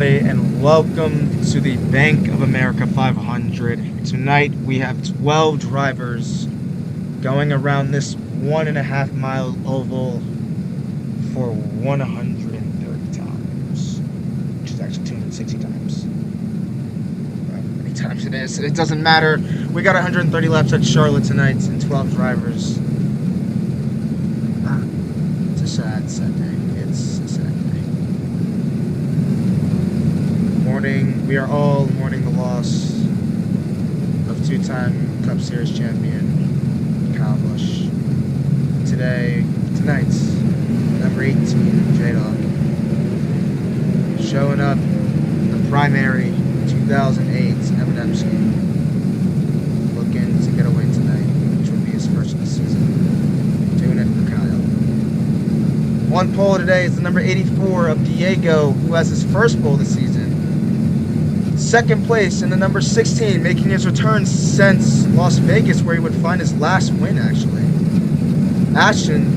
And welcome to the Bank of America 500. Tonight we have 12 drivers going around this 1.5 mile oval for 130 times, which is actually 260 times. However many times it is, it doesn't matter. We got 130 laps at Charlotte tonight and 12 drivers. It's a sad day. It's a sad day. We are all mourning the loss of two-time Cup Series champion Kyle Busch. Tonight, number 18, J-Dog, showing up in the primary 2008 M&M scheme, looking to get a win tonight, which will be his first of the season. Doing it for Kyle. One pole today is the number 84 of Diego, who has his first pole this season. Second place in the number 16, making his return since Las Vegas, where he would find his last win, actually. Ashton.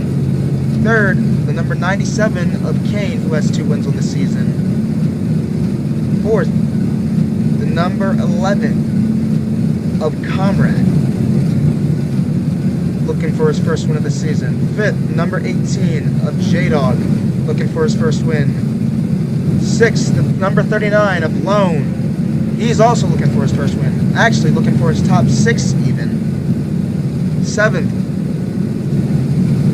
Third, the number 97 of Kane, who has 2 wins on the season. Fourth, the number 11 of Comrade, looking for his first win of the season. Fifth, number 18 of J-Dog, looking for his first win. Sixth, the number 39 of Lone. He's also looking for his first win. Actually, looking for his top 6 even. Seventh,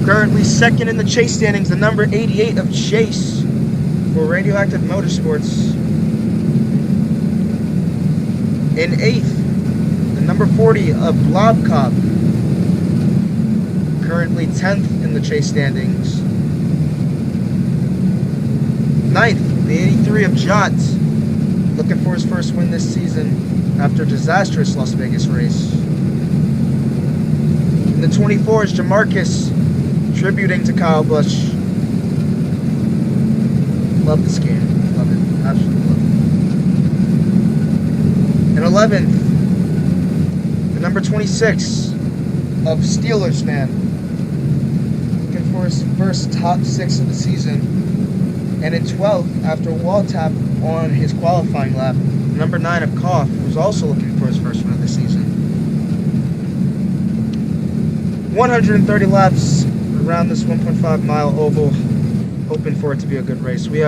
currently second in the chase standings, the number 88 of Chase for Radioactive Motorsports. In 8th, the number 40 of Blob Cop, currently 10th in the chase standings. 9th, the 83 of Jot, looking for his first win this season after a disastrous Las Vegas race. And the 24 is Jamarcus, tributing to Kyle Busch. Love this game. Love it. Absolutely love it. And 11th, the number 26 of Steelers fan, looking for his first top 6 of the season. And in 12th, after a wall tap on his qualifying lap, number 9 of Koff, who's also looking for his first win of the season. 130 laps around this 1.5 mile oval, hoping for it to be a good race. We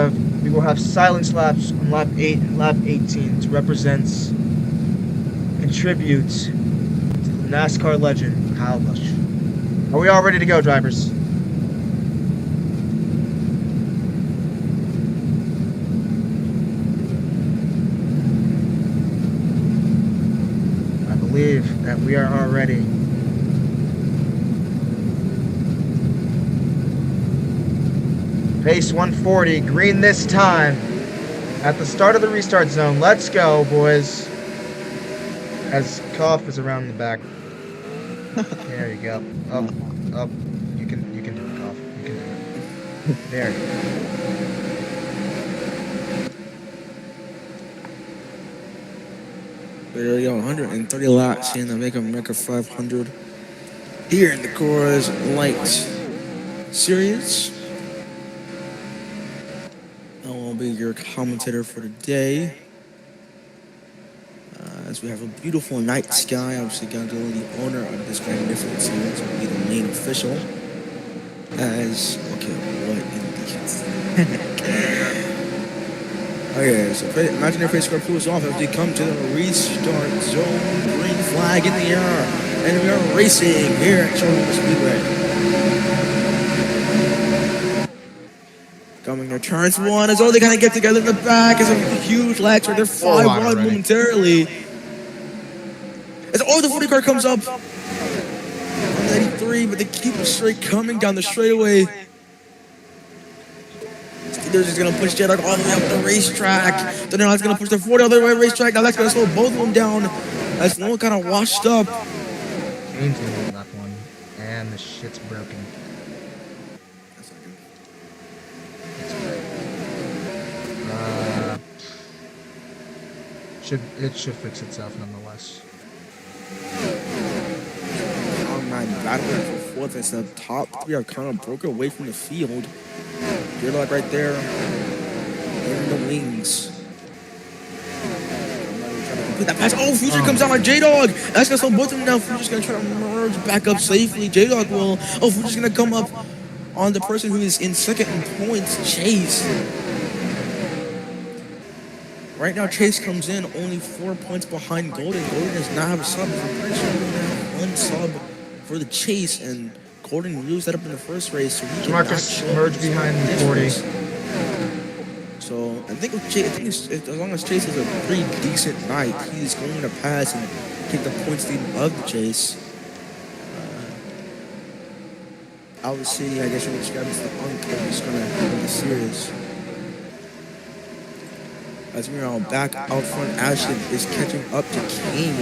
will have silence laps on lap 8 and lap 18 to represent and tribute to the NASCAR legend Kyle Busch. Are we all ready to go, drivers? I believe that we are all ready. Pace 140, green this time. At the start of the restart zone. Let's go, boys. As Koff is around the back. There you go. Up. You can do it, Koff. You can do it. There you go. There we go, 130 laps in the Make America 500 here in the Coors Light Series. I will be your commentator for today. As we have a beautiful night sky, obviously Gonzalo, the owner of this magnificent series, will be the main official. Okay, so imagine if race car pulls off as we come to the restart zone. Green flag in the air, and we are racing here at Charlotte Speedway. Coming to turns 1 as they kind of get together in the back as a huge lag right there, 5-1 momentarily. As the 40 car comes up on 83, but they keep it straight coming down the straightaway. They're just going to push J-Dog all the way up the racetrack. Then now it's going to push the 40 all the way racetrack. Now that's going to slow both of them down as one kind of washed up. Kane's going to win that one. And the shit's broken. That's not good. It should fix itself nonetheless. Battling for 4th as the top 3 are kind of broken away from the field. J-Dog right there in the wings. complete that pass. Oh, Future comes out on J-Dog. That's gonna slow both of them down. Future's gonna try to merge back up safely. J-Dog will. Oh, Future's gonna come up on the person who is in second in points, Chase. Right now, Chase comes in only 4 points behind Golden. Golden does not have a sub. I'm pretty sure we have one sub for the Chase, and Golden used that up in the first race. So he Marcus merged behind 40. So I think with Chase, as long as Chase has a pretty decent night, he's going to pass and take the points lead of the Chase. Obviously, I guess you would describe it as the uncle who's going to win the series. As we're all back out front, Ashton is catching up to Kane.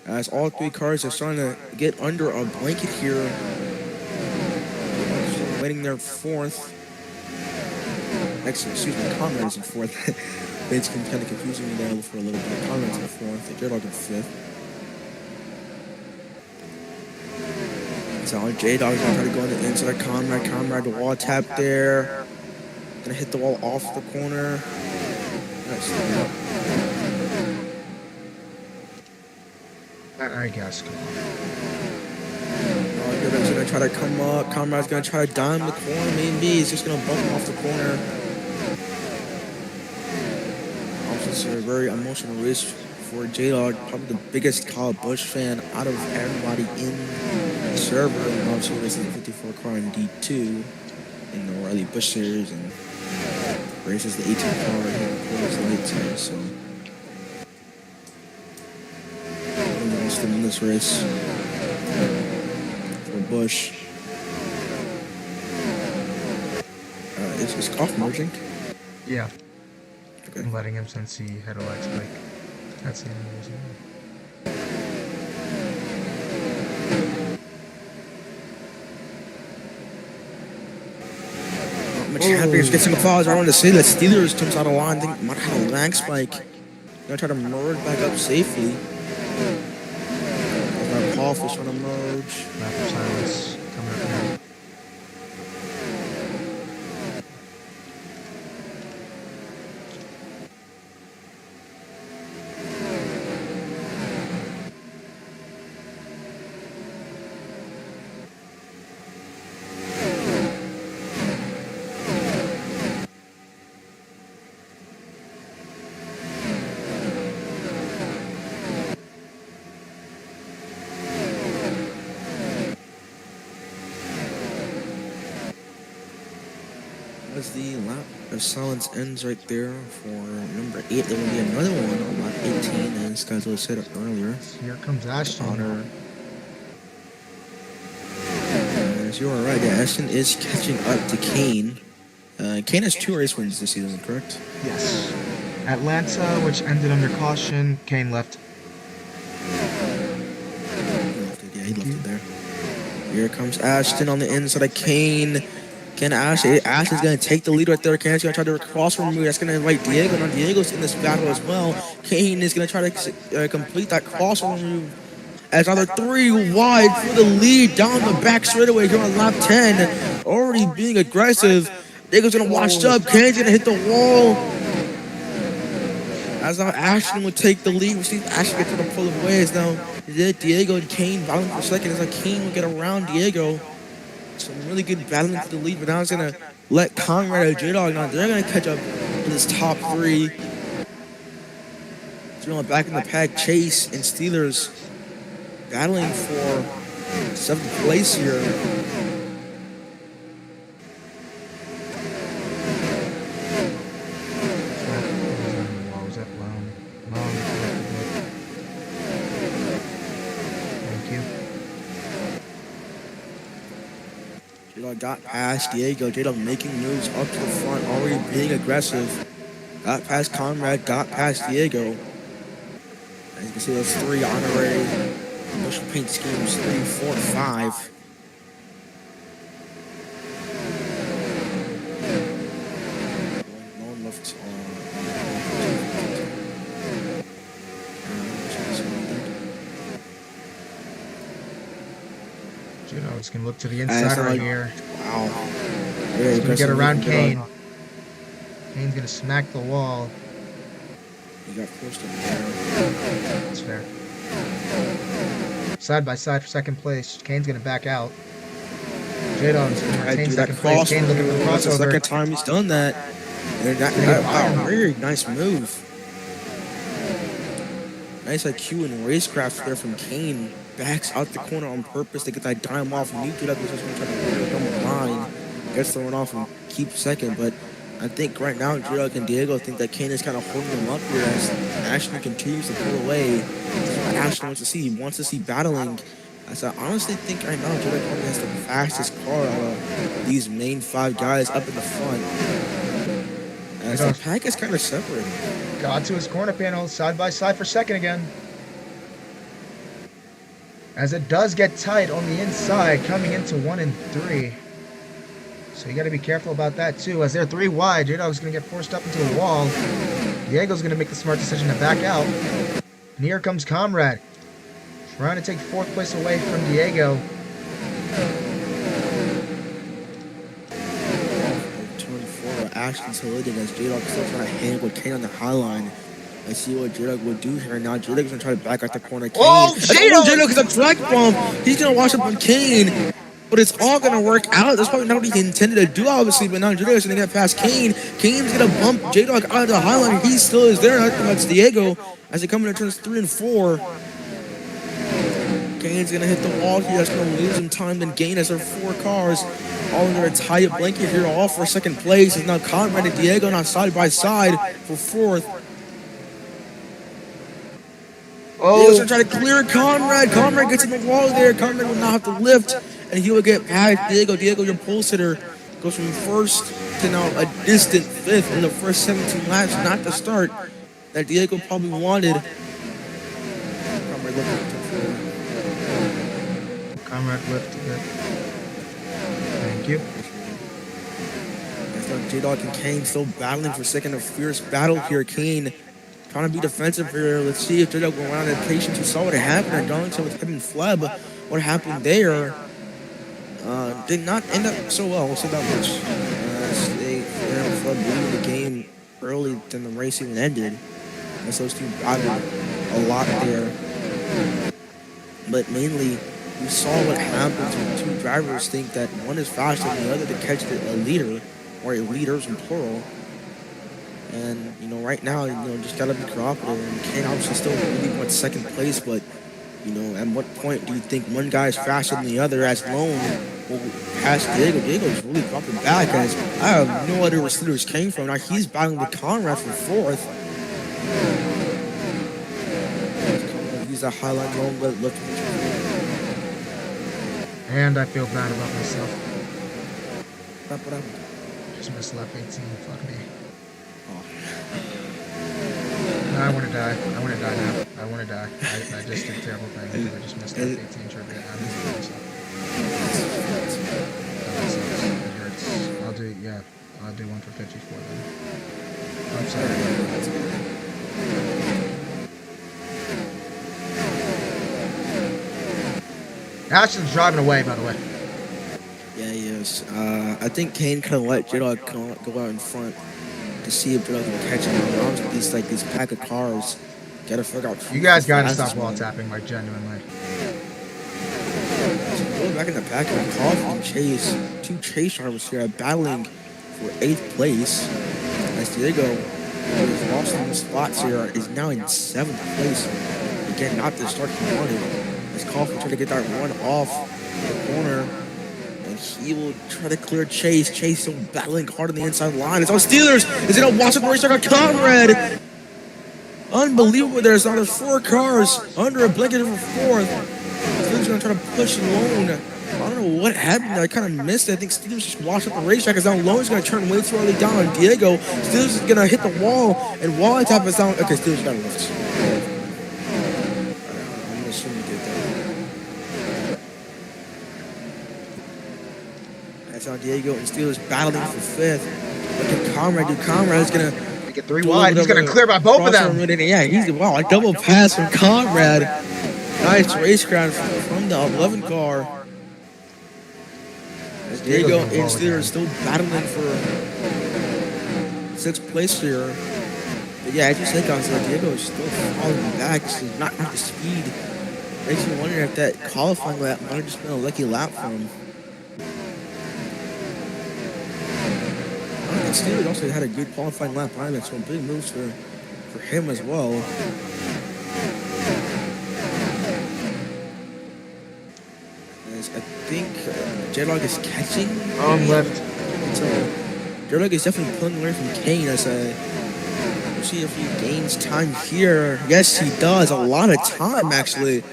As all three cars are starting to get under a blanket here. Waiting their fourth. Excuse me, Conrad is in fourth. It's kind of confusing me there for a little bit. Conrad's in fourth, J-Dog in fifth. So J-Dog's gonna try to go on the inside of Conrad. Conrad, the wall tap there. Gonna hit the wall off the corner. Nice. I guess. J-Dog's gonna try to come up. Conrad's gonna try to dime the corner. Maybe he's just gonna bump him off the corner. It's a very emotional race for J-Dog, probably the biggest Kyle Busch fan out of everybody in the server. And obviously races the 54 car in D2 in the Riley Busch series, and races the 18 car here in Coors Lights here. So almost in this race for Busch. Is Koff merging? Yeah. Okay. I'm letting him since he had a leg spike. That's the end of the reason. Much happier to get some applause. I wanted to say that Steelers comes out of line. I think might have a lag spike. Gonna try to merge back up safely. Koff is trying to merge. Lap of silence coming up here. As the lap of silence ends right there for number 8, there will be another one on lap 18, as guys will said earlier. Here comes Ashton. Honor. As you are right, yeah, Ashton is catching up to Kane. Kane has 2 race wins this season, correct? Yes. Atlanta, which ended under caution, Kane left. He left it there. Here comes Ashton on the inside of Kane. Ashton's going to take the lead right there. Kane's going to try to cross from me. That's going to invite Diego. Now Diego's in this battle as well. Kane is going to try to complete that cross move. As another 3 wide for the lead down the back straightaway here on lap 10. Already being aggressive. Diego's going to wash up. Kane's going to hit the wall. As now Ashton would take the lead. We see Ashton get to the pull away. As now Diego and Kane battling for a second. As like Kane will get around Diego. Some really good battling for the lead, but now it's going to let Conrad and J-Dog now. They're going to catch up to this top 3. So back in the pack, Chase and Steelers battling for 7th place here. J-Dog got past Diego. J-Dog making moves up to the front, already being aggressive. Got past Conrad, got past Diego. As you can see, those 3 honorary motion paint schemes, 3, 4, 5. No one left J-Dog's going to look to the inside right here. Wow. He's going to get around Kane. Kane's going to smack the wall. He got forced up there. That's fair. Side by side for second place. Kane's gonna back out. J-Dog's gonna retain second place. Kane looking for the That's the crossover. second time he's done that. And wow, very nice move. Nice IQ and racecraft there from Kane. Backs out the corner on purpose to get that dime off. And J-Dog was just going to try to put it on the line. Gets thrown off and keeps second. But I think right now J-Dog and Diego think that Kane is kind of holding them up here as Ashley continues to pull away. That's what Ashley wants to see. He wants to see battling. As I honestly think right now J-Dog probably has the fastest car out of these main 5 guys up in the front. As the pack is kind of separate. Got to his corner panel, side by side for second again. As it does get tight on the inside, coming into 1 and 3. So you got to be careful about that too. As they're 3 wide, J-Dog's going to get forced up into the wall. Diego's going to make the smart decision to back out. And here comes Comrade, trying to take 4th place away from Diego. Ashton's holding as J-Dog still trying to hang with Kane on the high line. I see what J-Dog will do here now. J-Dog's going to try to back out the corner. Kane. Oh, J-Dog is a track bump. He's going to wash up on Kane. But it's all going to work out. That's probably not what he intended to do, obviously. But now J-Dog's going to get past Kane. Kane's going to bump J-Dog out of the high line. He still is there. That's Diego as they come into turns 3 and 4. Kane's going to hit the wall here. That's going to lose him time and gain as there are 4 cars all under a tight blanket here, all for second place. Is now Conrad and Diego now side by side for 4th. Diego's going to try to clear Conrad. Conrad gets in the wall there. Conrad will not have to lift, and he will get past Diego. Diego, your pole sitter, goes from 1st to now a distant 5th in the first 17 laps. Not the start that Diego probably wanted. Comrade lift a bit. Thank you. J-Dog and Kane still battling for second. A fierce battle here. Kane trying to be defensive here. Let's see if J-Dog will run out of patience. We saw what happened at Darlington with him and Fleb. What happened there did not end up so well. We'll say that much. Fleb leading the game early than the race even ended. As those two battled a lot there. But mainly, we saw what happens when 2 drivers think that one is faster than the other to catch a leader, or a leaders in plural. And, you know, right now, you know, just gotta be cooperative. And Kane obviously still really wants second place, but, you know, at what point do you think one guy is faster than the other as Lone will pass Diego? Diego's really dropping back as I have no idea where Sleaters came from. Now he's battling with Conrad for 4th. He's a highlight Lone, but look. And I feel bad about myself. What happened? Just missed lap 18. Fuck me. Oh. No, I want to die. I want to die now. I want to die. I just did terrible things. I just missed lap 18 trivia. I missed myself. It hurts. I'll do, yeah. I'll do 1 for 54 then. I'm sorry. Ashton's driving away, by the way. Yeah, he is. I think Kane kind of let J-Dog go out in front to see if J-Dog can catch him. Honestly, these pack of cars gotta figure out. You guys gotta stop wall tapping, like genuinely. Going back in the pack of Coffee and Chase, 2 chase drivers here battling for 8th place. As Diego, who has lost on the spots here, is now in 7th place. Again, not the start he wanted. As Coffee tried to get that run off the corner. He will try to clear Chase. Chase still battling hard on the inside line. It's on Steelers. Is it a watch up the racetrack on Conrad? Unbelievable. There's now 4 cars under a blanket for 4th. Steelers going to try to push Lone. I don't know what happened. I kind of missed it. I think Steelers just washed up the racetrack. As now Lone's going to turn way too early down on Diego. Steelers is going to hit the wall. And wall tap is down. Okay, Steelers got to lift. I'm going to assume he did that. That's how Diego and Steelers battling for 5th. Look at Conrad. Dude, Conrad is going to get 3 wide. He's going to clear by both of them. Yeah, wow, a double pass from Conrad. Nice racecraft from the 11 car. As Diego and Steelers still battling for 6th place here. yeah, as you said, guys, Diego is still falling back. He's not at the speed. Makes me wonder if that qualifying lap might have just been a lucky lap for him. And Steelers also had a good qualifying lap behind him, so big moves for him as well. As I think J-Dog is catching. On left. So J-Dog is definitely pulling away from Kane as we'll see if he gains time here. Yes, he does. A lot of time, actually.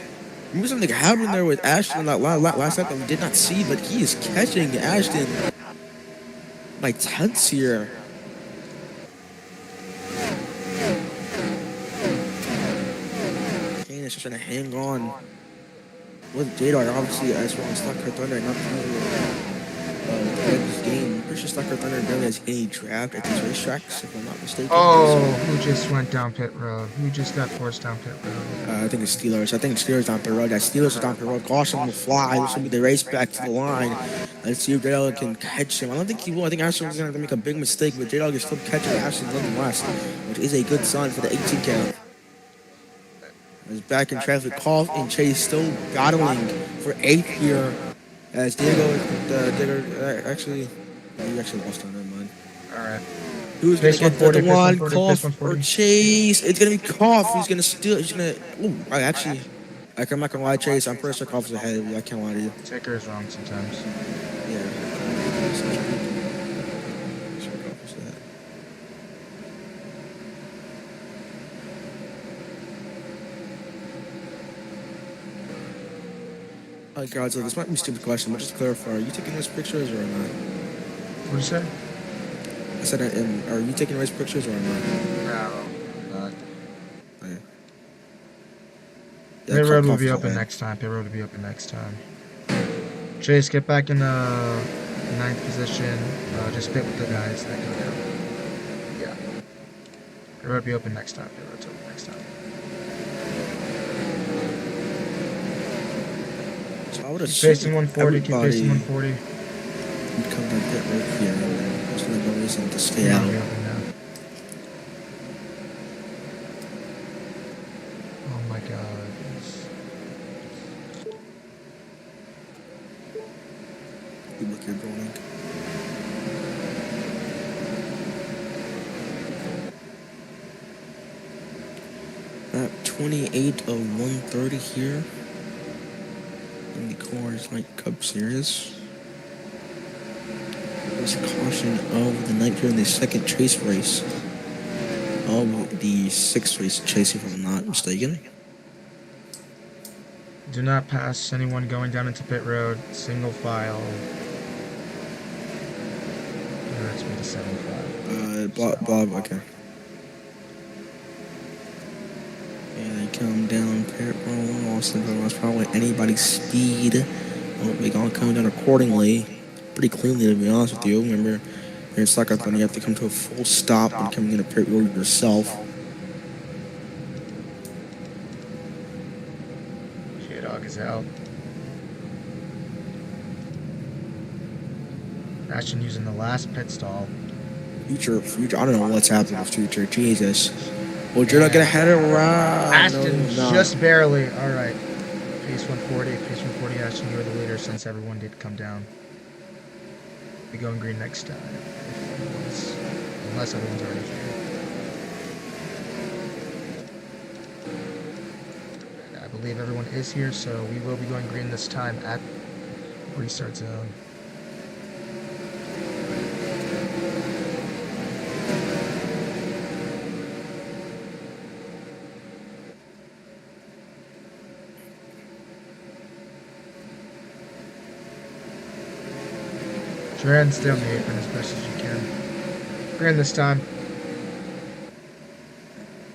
Maybe something happened there with Ashton that last lap that we did not see, but he is catching Ashton by tenths here. Kane is just trying to hang on with J-Dog, obviously, as well as Stucker Thunder, not this game. Pretty sure Stucker Thunder barely has any draft at these racetracks, if I'm not mistaken. Oh, who just went down pit road? Who just got forced down pit road? I think it's Steelers. I think Steelers down pit road. That Steelers are down pit road. Caution will fly. This will be the race back to the line. Let's see if J-Dog can catch him. I don't think he will. I think Ashton is going to make a big mistake, but J-Dog is still catching Ashton nonetheless, which is a good sign for the 18 count. As back in traffic, Koff and Chase still battling for 8th here. As Diego, actually, he actually lost on that mind. Alright. Who's going to get the one? Koff or Chase? It's going to be Koff. Who's going to steal? He's going to. Oh, I'm not going to lie, Chase. I'm pretty sure Koff is ahead of you. I can't lie to you. Ticker is wrong sometimes. Yeah. Alright, guys, so this might be a stupid question, but just to clarify, are you taking those pictures or not? What did you say? I said, are you taking race pictures or not? No, not. Okay. Pit road will be open next time. Pit road will be open next time. Chase, get back in the 9th position. Just pit with the guys that go down. Yeah. Pit road will be open next time. Pit road's open next time. So I would have Facing 140. Keep facing 140. Come down pit road here. There's no reason to stay Yeah, out. we'll be open now. Oh my god. You look your rolling. At 28 of 130 here in the Coors Light Cup Series. There's a caution of the night here in the second chase race of the 6th race chase, if I'm not mistaken. Do not pass anyone going down into pit road. Single file. That's me to 75. Bob, okay. Yeah, they come down pit road. Also, that's probably anybody's speed. Well, they all come down accordingly. Pretty cleanly, to be honest with you. Remember, you're in Suckathon, you have to come to a full stop when coming into pit road yourself. J-Dog is out. Ashton using the last pit stall. Future. I don't know what's happening with Future. Jesus. Well, you're not gonna head around. Ashton No. just barely. All right. Pace 140. Pace 140. Ashton, you're the leader since everyone did come down. Be going green next time. Unless everyone's already here. I believe everyone is here, so we will be going green this time at restart zone. Try and stay on the apron as best as you can. Green this time.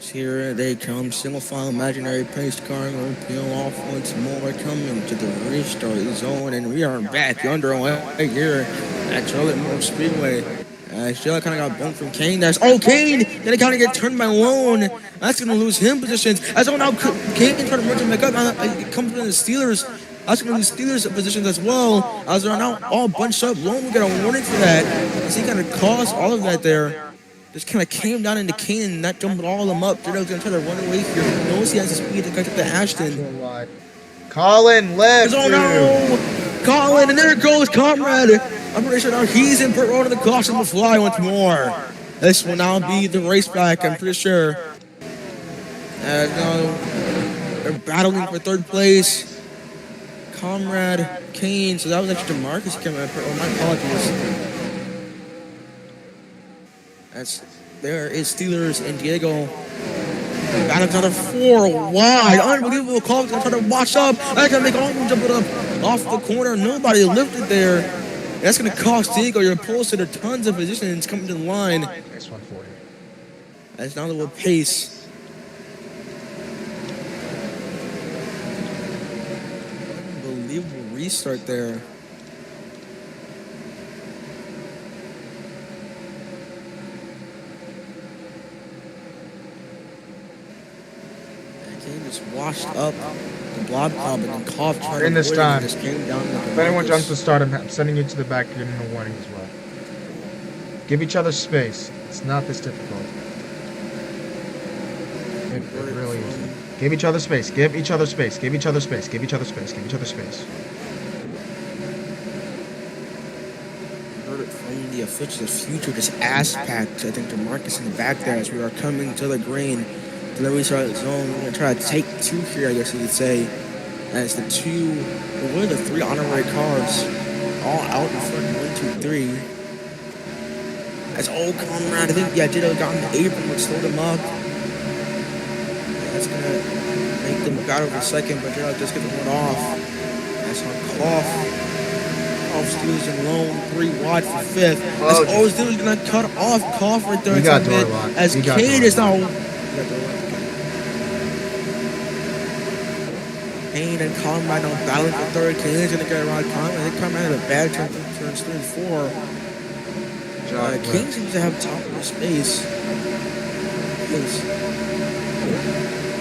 Here they come, single file imaginary pace car will peel off once more, coming to the restart zone, and we are back underway here at Charlotte Moore Speedway. Charlotte kind of got bumped from Kane. Kane gonna kind of get turned by Lone. That's gonna lose him positions. As now Kane trying to merge him back up. It comes from the Steelers. That's going to lose Steelers positions as well. As they're now all bunched up. Lone will get a warning for that. As he kind of caused all of that there. just kind of came down into Kane and not jumping all of them up. J-Dog's going to try to run away here. He knows he has the speed to catch up to Ashton. Going wide. Colin left, Oh dude. no! Colin, and there goes Comrade. I'm pretty sure now he's in pit road and the caution will fly once more. This will now be the race back, I'm pretty sure. And now they're battling for third place. Comrade, Kane, so that was actually DeMarcus came out. Oh, my apologies. There is Steelers and Diego. Got another 4 wide. Unbelievable call. Gonna try to wash up. That's gonna make all of them jump it up off the corner. Nobody lifted there. That's gonna cost Diego your pole sitter tons of positions coming to the line. Next 140. That's now the little pace. Unbelievable restart there. Just washed up the blob club and then coughed trying In this to time. just came down If anyone jumps to start, I'm sending you to the back. You're getting a warning as well. Give each other space. It's not this difficult. It really isn't. Give each other space. Give each other space. Give each other space. Give each other space. Give each other space. Heard it from the officials. Future just ass packed. I think DeMarcus in the back there as we are coming to the green. To the restart zone. We're going to try to take 2 here, I guess you could say. As the 3 honorary cars all out in front. 1, 2, 3. As old Comrade, I think, Ditto got in the apron, which slowed him up. That's going to make them got over second, but Ditto just get the one off. That's on Cough. Cough steals and lone, 3 wide for 5th. As always, Ditto's going to cut off Cough right there. He got door locked. As Kane is now. Kane and Comrade now battling for third. Kane's going to get around Comrade. I think Comrade had a bad turn, turns 3 and 4. Kane seems to have top of the space. Yes.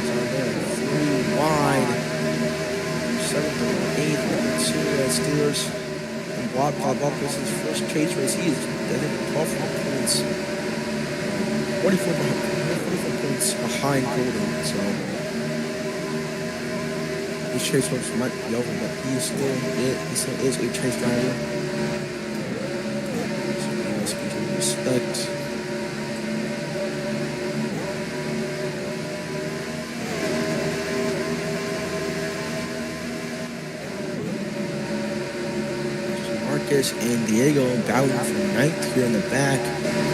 So there, 3 wide. 7th and 8th, number 2 as Steelers. And Blob pop up. This is his first chase race. He is, I think, 12 points. 44 points behind Golden. So. His chase horse might be over, but he still is a chase driver. So he must be given respect. Marcus and Diego battling for 9th here in the back.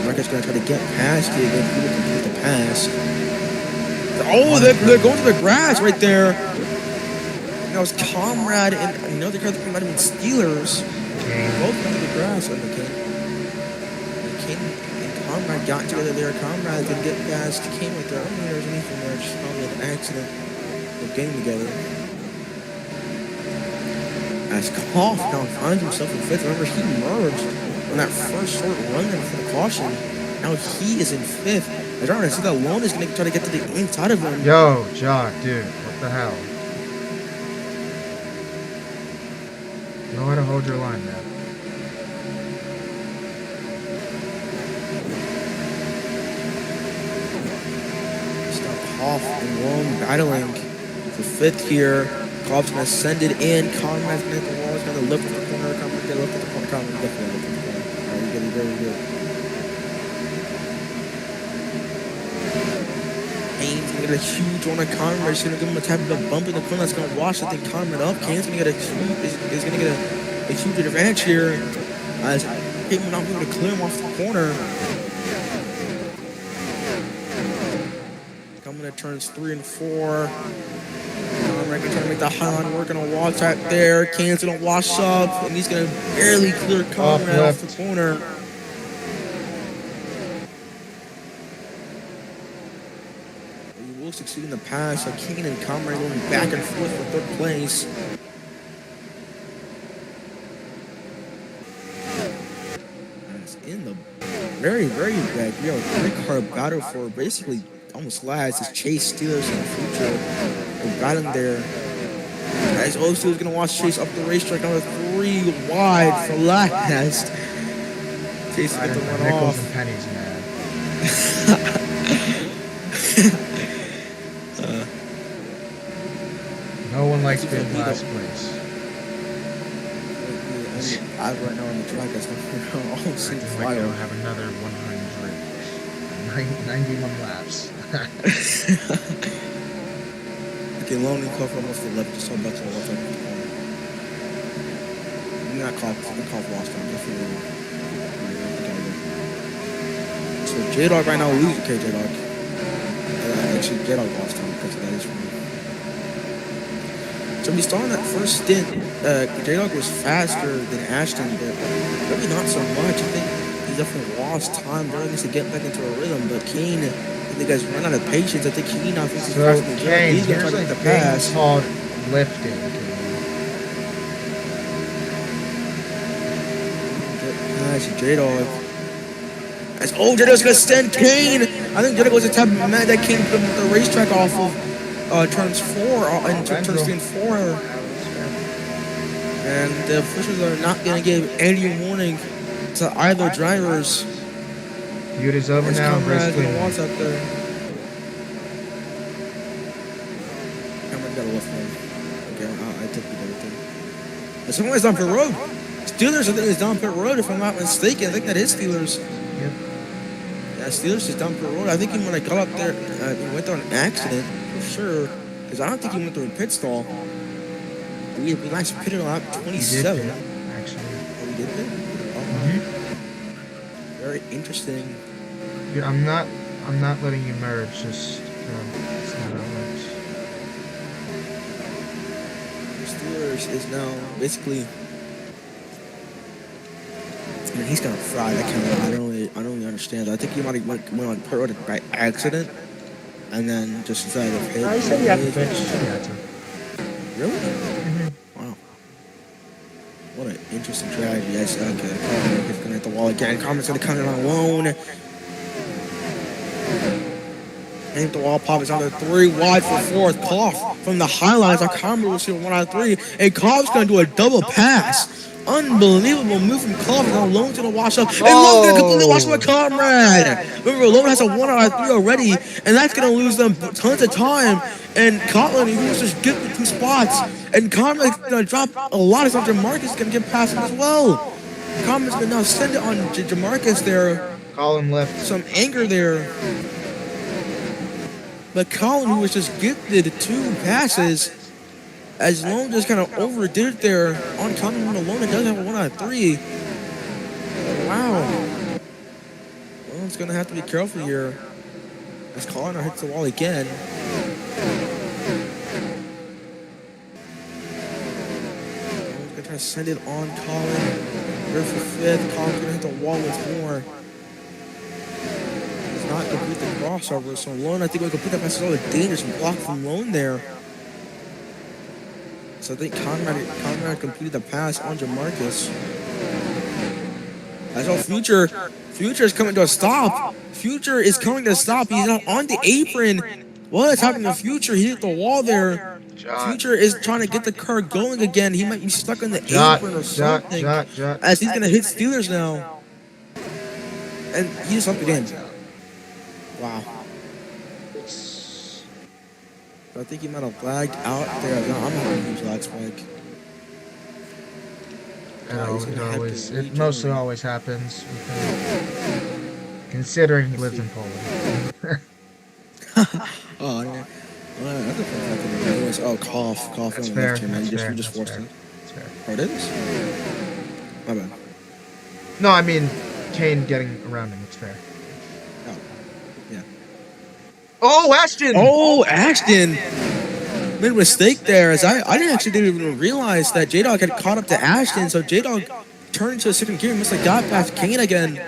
Marcus gonna try to get past Diego. He will complete the pass. Oh, they're going to the grass right there. That was Comrade and another car that might have been Steelers. Both went to the grass on the Kane. Kane and Comrade got together there. Comrade didn't get past Kane right there. I don't think there was anything there. Just probably an accident of getting together. As Koff now finds himself in 5th. Remember, he merged on that first short run there for the caution. Now he is in 5th. As I see that Lone is going to try to get to the inside of him. Yo, Jock, dude, what the hell? Know how to hold your line, man. Stop Koff and Lone battling for 5th here. Koff's going to send it in. Conrad's going to hit the wall. He's going to lift at the corner. Conrad's going to lift at the corner. Conrad's definitely lift at the corner. All right, you good, you good. Kane's going to get a huge one on Conrad. He's going to give him a type of a bump in the corner that's going to wash that thing Conrad up. Kane's going to get is going to get a huge advantage here as Kane not able to clear him off the corner. Coming to turns 3 and 4. Conrad trying to make the high line work on a wall tap there. Kane's going to wash up and he's going to barely clear Conrad off the corner. Succeeding the pass, so Kane and Comrade going back and forth for 3rd place. That's in the very, very back. We have a 3-car battle for basically almost last. It's Chase, Steelers, and Future. They're battling there. As O2 is going to watch Chase up the racetrack, number 3 wide for last. Chase is going to run off. And pennies, man. No one likes being last place. I right now on the track, that's not all I single think I'll file. have another 91 laps. Okay, lonely car for almost 11, just so much on the left side of the corner. I'm not caught lost time, definitely. So J-Dog right now loses. Okay, J-Dog. Actually, J-Dog lost time because of that is wrong. So we saw in that first stint, J-Dog was faster than Ashton, but maybe not so much. I think he definitely lost time during this to get back into a rhythm, but Kane, I think the guys run out of patience. I think Kane now thinks he's faster than J-Dog. He's going to try to get the pass. Called lifting. Nice, J-Dog. J-Dog's going to send Kane. I think J-Dog was the type of man that Kane put the racetrack off of turns 4 and turns 3 and 4. And the officials are not going to give any warning to either drivers. Feud is over now. Comrade's going to watch out there. Comrade's got a left lane. Okay, I took everything. And someone's down pit road. Steelers, I think, is down pit road, if I'm not mistaken. I think that is Steelers. Yep. Yeah, Steelers is down pit road. I think he, when I got up there, he went through an accident, for sure. Because I don't think he went through a pit stall. We actually pitted on lap 27. He did, actually. Oh, we did it? Oh, very interesting. Dude, I'm not letting you merge. Just it's not how it works. Steelers is now basically. I mean, he's gonna fry that camera. I don't really understand. I think he might have went on pit road by accident, and then just decided to hit. I said you have to pitch. Yeah, Really? Wow. What an interesting tragedy. Yes, okay. Carmen's gonna hit the wall again. Carmen's gonna come in on alone. Hit the wall, pop is under 3 wide for 4th. Cough from the highlights. Our Carmen will see 1 out of 3. And Cough's gonna do a double pass. Unbelievable move from Cough. Now Lone's gonna wash up. And Lone's gonna completely wash up a Comrade. Remember, Lone has a 1 out of 3 already, and that's gonna lose them tons of time. And Cotland, he was just get the 2 spots. And Comrade's gonna drop a lot of stuff. Jamarcus is gonna get past him as well. Comrade's gonna now send it on Jamarcus there. Colin left. Some anger there. But Colin, who was just gifted 2 passes, as Lone just kind of overdid it there on Colin alone, it does have a 1 out of 3. Wow. Lone's gonna have to be careful here as Colin hits the wall again. Lone's gonna try to send it on Colin. Here for 5th. Colin's gonna hit the wall with more. Not complete the crossover, so Lone, I think we can put that past all the dangerous block from Lone there. So I think Conrad completed the pass on Jamarcus. As well, Future is coming to a stop. Future is coming to a stop. He's not on the apron. What is happening to Future? He hit the wall there. Future is trying to get the car going again. He might be stuck on the apron or something. As he's gonna hit Steelers now. And he's up again. Wow. I think he might have lagged out there. I'm not a huge lag spike. It mostly always happens. Considering he lives in Poland. Oh, yeah. Well, that's a fun fact. Anyways, oh, cough. That's fair. Here, man. That's fair. You just forced it. That's fair. Oh, it is? My bad. No, I mean, Kane getting around him. It's fair. Oh, Ashton! Oh, Ashton! Made a mistake there, as I didn't even realize that J-Dog had caught up to Ashton, so J-Dog turned into a 2nd gear and must have got past Kane again.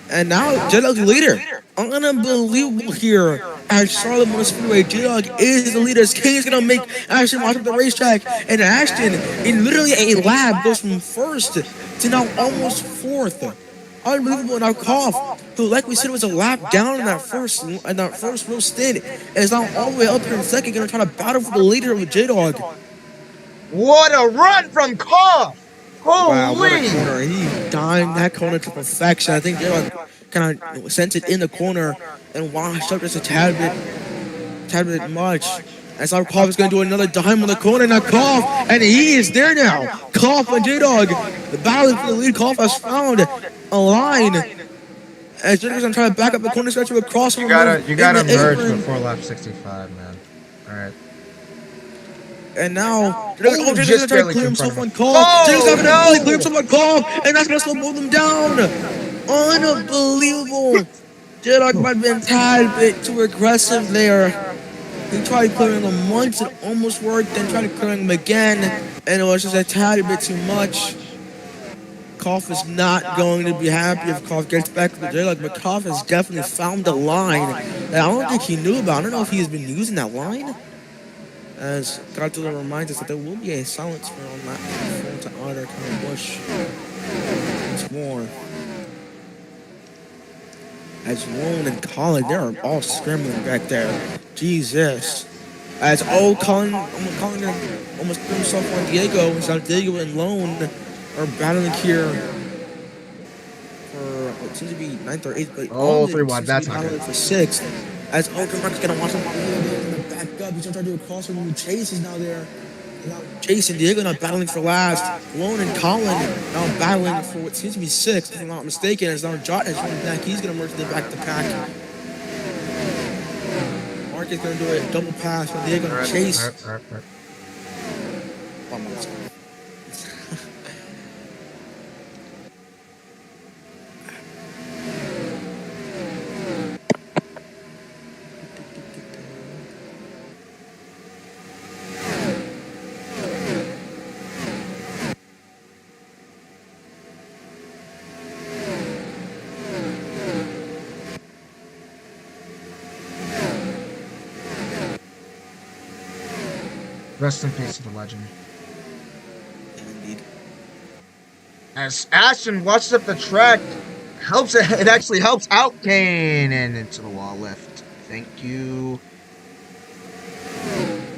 And now J-Dog's the leader. Unbelievable here at Charlotte Motor Speedway. J-Dog is the leader. Kane's gonna make Ashton watch up the racetrack, and Ashton, in literally a lap, goes from 1st to now almost 4th. Unbelievable. Now Cough, who, like we said, was a lap down in that first real stint, is now all the way up here in 2nd, gonna try to battle for the leader with J-Dog. What a run from Cough! Holy! Wow, what a corner. He dimed that corner to perfection. I think J-Dog kind of sent it in the corner and washed up just a tad bit much. As our Cough is going to do another dime on the corner, now Cough, and he is there now. Cough and J-Dog, the battle for the lead. Cough has found a line. As J-Dog's going to try to back up the corner stretch with a crossover. You gotta merge before lap 65, man. Alright. And now, J-Dog's going to try to clear himself on Cough. Oh, J-Dog's going to clear himself on Cough, and that's going to slow both of them down. Unbelievable. J-Dog might have been a tad bit too aggressive there. He tried clearing him once, it almost worked, then tried clearing him again, and it was just a tad bit too much. Cough is not going to be happy if Cough gets back to the J-Log, but Cough has definitely found a line that I don't think he knew about. I don't know if he's been using that line. As Godzilla reminds us that there will be a silence for on that phone to honor kind of Bush. It's more. As Lone and Colin, they're all scrambling back there. Jesus. As Colin almost threw himself on Diego, and so Diego and Lone are battling here for what seems to be 9th or 8th, but oh, 3 wide, that's not good. For 6th. As Mark's gonna watch him back up. He's gonna try to do a crossover move. Chase is now there. Now Chase and Diego not battling for last. Lone and Colin now battling for what seems to be 6th, if I'm not mistaken. As now Jot has run back. He's gonna merge the back to pack. Mark is gonna do a double pass from Diego and Chase. Oh, my God. Rest in peace to the legend. Indeed. As Ashton watches up the track, it actually helps out Kane and into the wall lift. Thank you.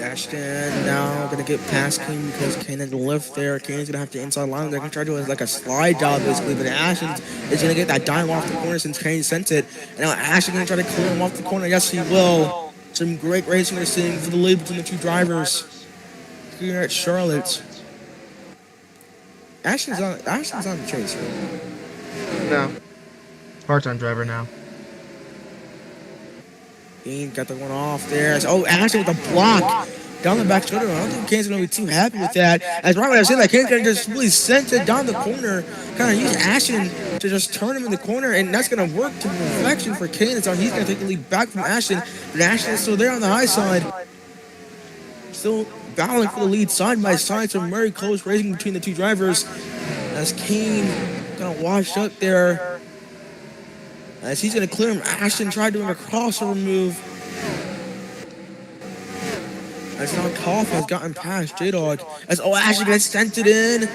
Ashton now gonna get past Kane because Kane had the lift there. Kane's gonna have to inside line. They're gonna try to do it as like a slide job basically, but Ashton is gonna get that dime off the corner since Kane sent it. And now Ashton's gonna try to clear him off the corner. Yes, he will. Some great racing we're seeing for the lead between the two drivers here at Charlotte. Ashton's on the chase, right? No. Part-time driver now. Kane got the one off there. Oh, Ashton with a block down the back shoulder. I don't think Kane's going to be too happy with that. As right when I said that, Kane's going to just really sent it down the corner, kind of use Ashton to just turn him in the corner, and that's going to work to perfection for Kane. So he's going to take the lead back from Ashton, but Ashton is still there on the high side. Still battling for the lead side by side, so very close racing between the two drivers. As Kane kind of washed up there. As he's going to clear him, Ashton tried doing a crossover move. As now Cough has gotten past J-Dog. As Ashton gets sent it in.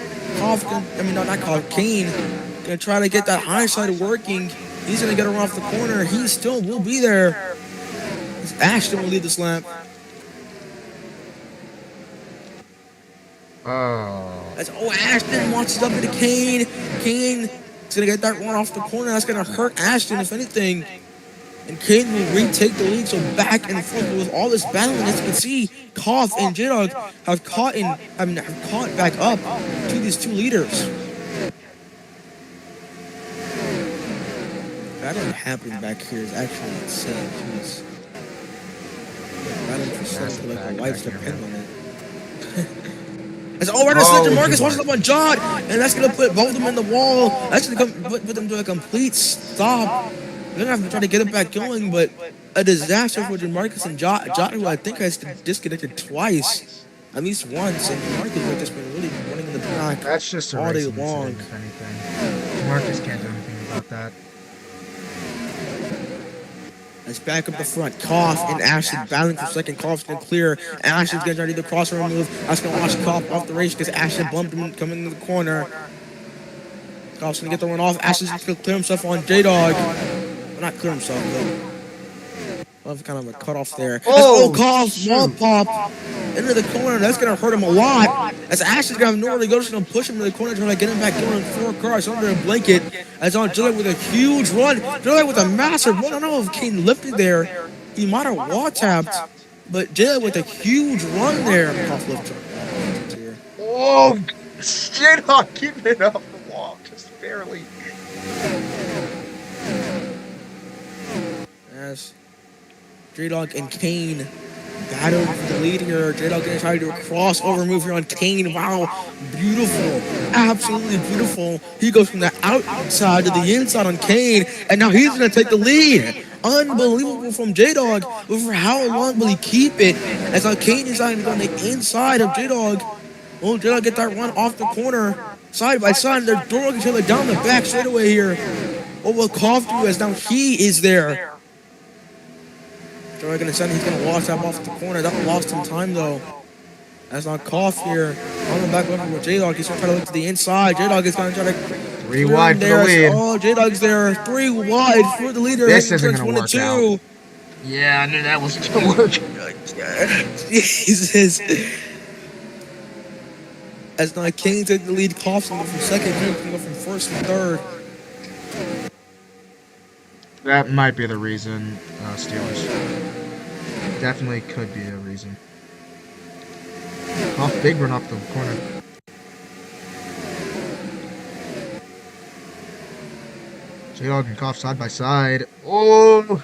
Kane going to try to get that high side working. He's going to get her off the corner. He still will be there. As Ashton will lead this lap. As Ashton watches up into Kane. Kane is going to get that one off the corner. That's going to hurt Ashton, if anything. And Kane will retake the lead, so back and forth. But with all this battling, as you can see, Cough and J-Dog have caught back up to these two leaders. Battling happening back here is actually insane. Jeez. Battling for something like the lives depend on it. As Marcus washes up on Jot, and that's gonna put both of them in the wall. That's gonna put them to a complete stop. They're gonna have to try to get it back going, but a disaster for Marcus and Jot. Jot, who I think has disconnected twice, at least once, and Marcus has just been really running in the back. That's just a all day racing long. incident, if anything. Marcus can't do anything about that. Let's back up the front. Cough and Ashton battling for second. Cough's going to clear. Ashton's going to try to do the crossover move. That's going to watch Cough off the race because Ashton bumped him coming into the corner. Cough's going to get the run off. Ashton's going to clear himself on J-Dog. Well, not clear himself, but kind of a cut off there. Cough, wall pop. into the corner. That's going to hurt him a lot. As Ash is going to have nowhere to go, just going to push him to the corner, trying to get him back going. 4 cars under a blanket. As on Jillian with a huge run. Jillian with a massive run. I don't know if Kane lifted there. He might have wall tapped. But Jillian with a huge run there. Off lifter. Oh, J-Dog keeping it off the wall. Just barely. As J-Dog and Kane battle for the lead here. J-Dog going to try to do a crossover move here on Kane. Wow, beautiful. Absolutely beautiful. He goes from the outside to the inside on Kane, and now he's going to take the lead. Unbelievable from J-Dog. But for how long will he keep it? As now Kane is on the inside of J-Dog. Will J-Dog get that run off the corner? Side by side, they're throwing each other down the back straightaway here. What will Koff do as now he is there? J-Dog going to send, he's going to wash up off the corner. That lost him time though. That's not Koff here. On the back left with J-Dog. He's going to try to look to the inside. J-Dog is going to try to 3 wide for the lead. Oh, J-Dog's there. 3 wide for the leader. This isn't going to work out. 2. Yeah, I knew that wasn't going to work. Jesus. As now Kane take the lead, Koff's going to go from second, Kane can go from first and third. That might be the reason, Steelers. Definitely could be a reason. Koff, big run off the corner. J-Dog and Koff side by side. Oh!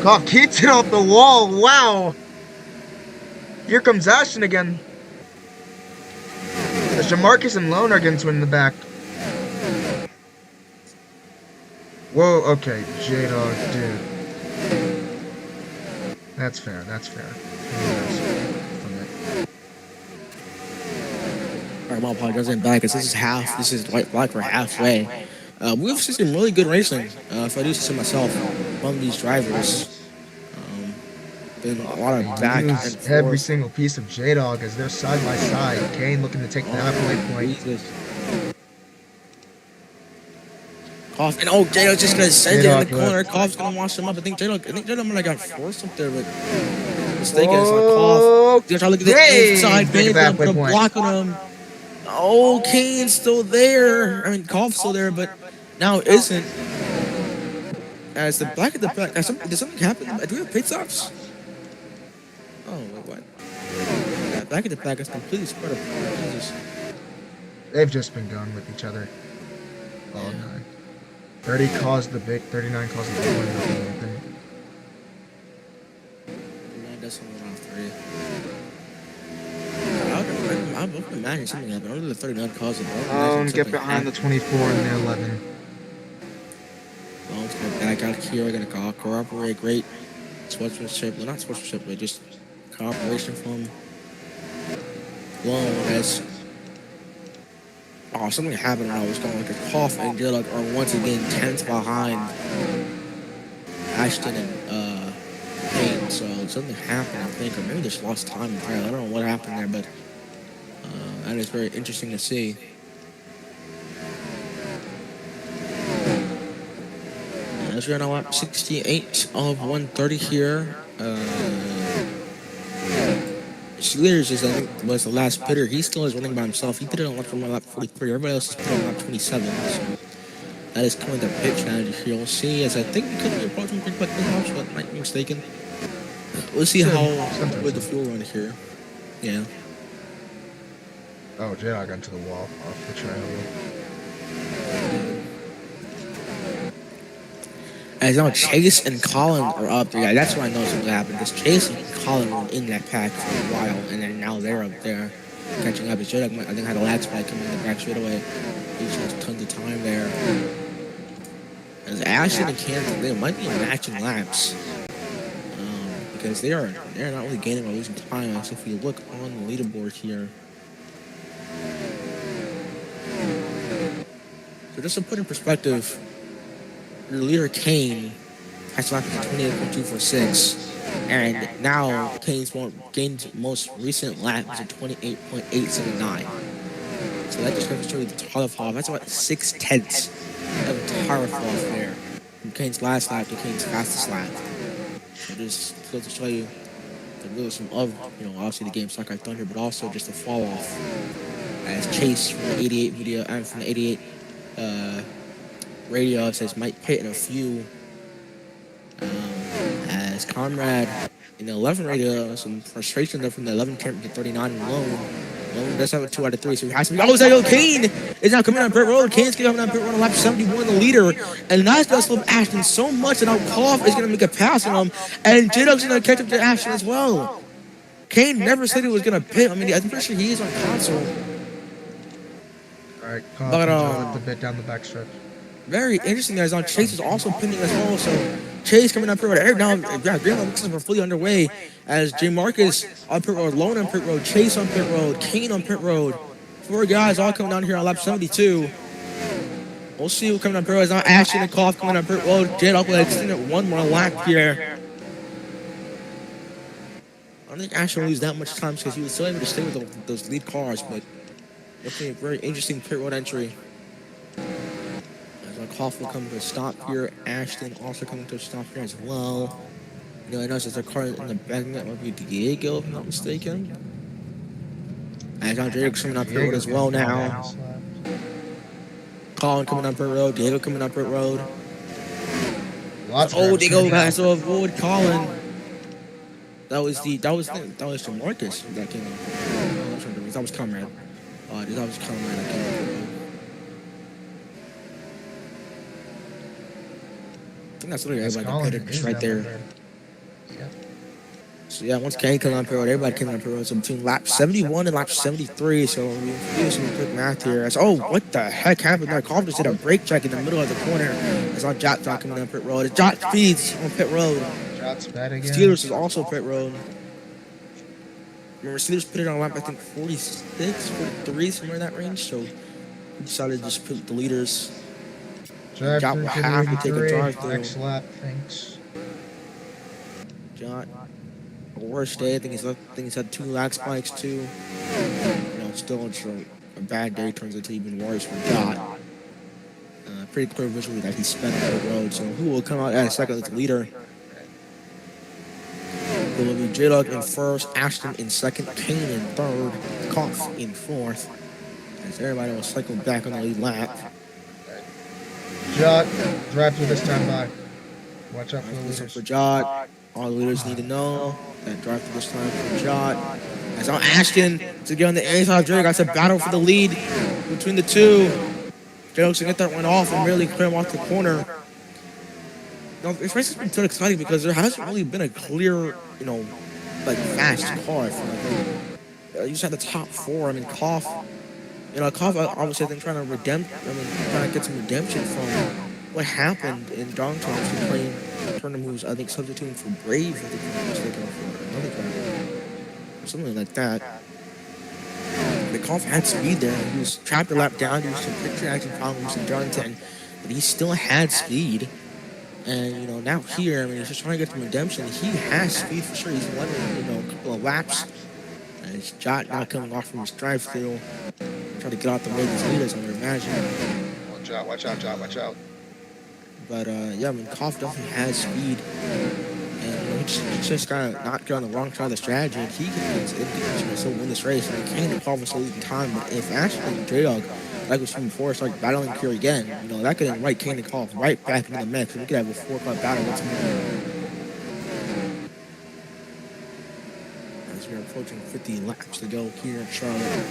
Koff keeps it off the wall. Wow! Here comes Ashton again. As Jamarcus and Lone are getting to it in the back. Whoa, okay. J-Dog, dude. That's fair, that's fair. Alright, my apologies, I'm back. This is half. This is white black for halfway. We've seen some really good racing, if I do say myself, from these drivers. Been a lot of back and forth. Every single piece of J-Dog as they're side by side. Kane looking to take the halfway point. Koff, and oh, J-Dog's just gonna send it in the corner. Koff's gonna wash him up. I think J-Dog might have got forced up there, but mistaken. It's not Koff. He's gonna try to look at the inside. Kane's gonna put a block on him. Oh, Kane's still there. I mean, Koff's still there, but now isn't. As the black at the back, did something happen? Do we have pit stops? Oh, wait, what? That back at the back is completely spread up. Jesus. They've just been going with each other all night. 39 caused the big one. That's something on 3. I would imagine something happened. Only the 39 caused it. Get behind the 24 and the 11. Well, it's gonna back out here. Gonna cooperate. Great sportsmanship. Well, not sportsmanship, but just cooperation from Lone as. Oh, something happened when I was going like a Koff and J-Dog are once again tenths behind Ashton and Kane. So something happened, I think, or maybe they just lost time entirely. I don't know what happened there, but that is very interesting to see. As we're on lap 68 of 130 here. Slears is, I think, was the last pitter. He still is running by himself. He pitted on lap 43. Everybody else is pitting on lap 27. So that is coming to pit strategy here. We'll see. As I think we could be approaching pretty quick this but I might be mistaken. We'll see how with the fuel run here. Yeah. Oh, J-Dog got into the wall off the trail. As now Chase and Colin are up there. Yeah, that's why I know something happened. Because Chase and Colin were in that pack for a while, and then now they're up there catching up. J-Dog, I think, had a lag spike coming in the back straight away. He just has tons of time there. As Ashton and Kansas, they might be matching laps. Because they're not really gaining or losing time. So if you look on the leaderboard here. So just to put in perspective, your leader Kane has lapped 28.246, and now Kane's most recent lap is a 28.879. So that just goes to show you the tire fall. That's about 6/10 of tire fall there from Kane's last lap to Kane's fastest lap. So just goes to show you the realism of, obviously the game Stuck Like Thunder, but also just the fall off as Chase from the 88 video and from the 88 radio says might pit in a few. As Conrad in the 11 radio, some frustration there from the 11 turn to 39 Lone. Lone does have a 2 out of 3, so he has to be. Oh, Kane is now coming on pit road. Kane's coming on pit road on lap 71, the leader. And that's going to slow Ashton so much that now Koff is going to make a pass on him. And J-Dog's going to catch up to Ashton as well. Kane never said he was going to pit. I mean, I'm pretty sure he is on console. All right, Koff controlling the bit down the backstretch. Very interesting, guys. Now Chase is also pinning as well, so Chase coming up pit road. Now, Greenland looks like we're fully underway as J. Marcus on pit road, Lone on pit road, Chase on pit road, Kane on pit road. 4 guys all coming down here on lap 72. We'll see who coming on pit road. It's now Ashton and Koff coming on pit road. J-Dog will extend it one more lap here. I don't think Ashton will lose that much time because he was still able to stay with those lead cars, but definitely a very interesting pit road entry. Koff will come to a stop here. Ashton also coming to a stop here as well. I noticed there's a car in the back that might be Diego, if I'm not mistaken. And John Drake's coming up pit road as well now. Colin coming up pit road. Diego coming up pit road. Diego has to avoid Colin. That was Marcus that came up. That was Conrad. That was Conrad that came up. I think that's literally everybody that pitted right there. Yeah. So yeah, once Kane came on pit road, everybody came on pit road. So between lap 71 and lap 73, so we do some quick math here. What the heck happened there? Koff just did a brake check in the middle of the corner. I saw Jot coming on pit road. Jot speeds on pit road. Jot's bad again. Steelers is also pit road. Remember, Steelers pitted on lap, I think, 46, 43, somewhere in that range. So we decided to just put the leaders. Jot will have to take a drive through. Next lap, thanks. Jot, a worst day. I think he's had 2 lag spikes too. Still it's a bad day. Turns into even worse for Jot. Pretty clear visually that he sped on the road. So who will come out as second as leader? It will be J-Dog in first, Ashton in second, Kane in third, Koff in fourth. As everybody will cycle back on the lead lap. Jot, drive through this time by. Watch out for the leaders. For Jot, all the leaders need to know that drive through this time for Jot. As now Ashton to get on the inside, Drake. That's a battle for the lead between the two. J-Dog's to get that one off and really clear him off the corner. This race has been so exciting because there hasn't really been a clear, fast car. You just had the top 4. I mean, Koff. Koff obviously I think trying to get some redemption from what happened in Darlington. He playing Turnham, who was I think substituting for Brave, I think he was mistaken for another guy, or something like that. But Koff had speed there. He was trapped a lap down. He was some picture action problems in Darlington, but he still had speed. And now here, I mean, he's just trying to get some redemption. He has speed for sure. He's won a couple of laps. And it's Jot now coming off from his drive-through. Try to get out the way of his leaders, I would imagine. Watch out, Jot, watch out. But, yeah, I mean, Koff definitely has speed. And he just got to not get on the wrong side of the strategy. And he can still win this race. And Kane and Koff are still losing time. But if Ashton and J-Dog, like we said before, start battling here again, that could invite Kane and Koff right back into the mix. And we could have a 4-car battle once more. As we're approaching 50 laps to go here in Charlotte.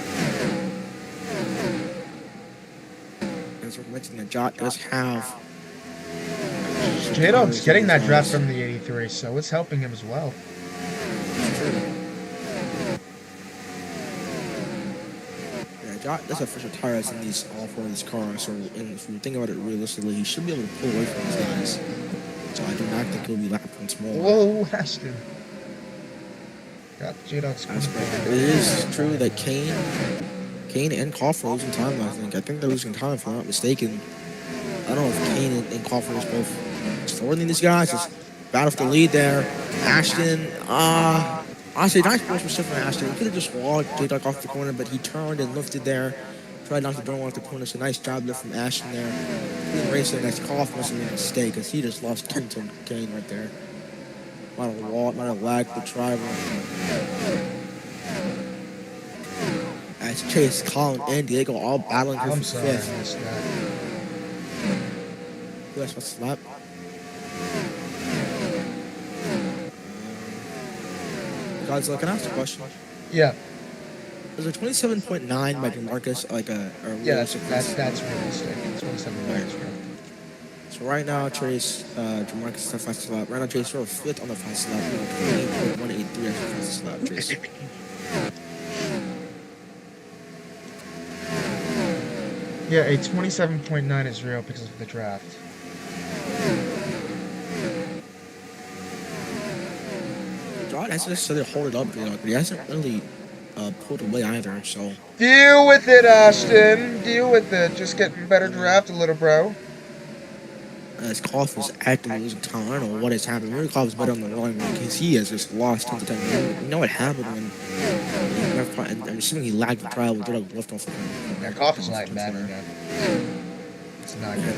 As we're mentioning that Jot does have. J-Dog's getting that draft from the 83, so it's helping him as well. Yeah, Jot does have fresher tires in all 4 of these cars, so if you think about it realistically, he should be able to pull away from these guys. So I do not think he'll be lapped once more. Whoa, Ashton. Got J-Dog's. It is true that Kane and Koff are losing time, I think. I think they're losing time, if I'm not mistaken. I don't know if Kane and Koff are both slower than these guys. Just battle for the lead there. Ashton, honestly, nice sportsmanship from Ashton. He could have just walked J-Dog off the corner, but he turned and lifted there. Tried not to throw him off the corner, so nice job there from Ashton there. He racing next. Koff must have made a mistake, because he just lost Kane right there. Might have walked, might have lagged the driver. As Chase, Colin, and Diego all battling here I'm for sorry I fifth. missed that. Who that's supposed to lap? Guys, can I ask a question? Yeah. Is a 27.9 by DeMarcus like a Yeah, realistic race? that's realistic. 27 minutes, bro. So right now, Chase, DeMarcus is the fastest lap. Right now, Chase, you're fifth on the fastest lap. You're 28.183 as the fastest lap, Chase. Yeah, a 27.9 is real because of the draft. John hasn't necessarily hold it up, but he hasn't really pulled away either, so. Deal with it, Ashton. Deal with it. Just getting better draft a little, bro. As Koff is actively losing time. I don't know what has happened. Maybe Koff is better on the line because he has just lost tons of time. You know what happened when I'm assuming he lagged the trial with Jordan left off of him. Yeah, Koff is not bad enough. It's not good.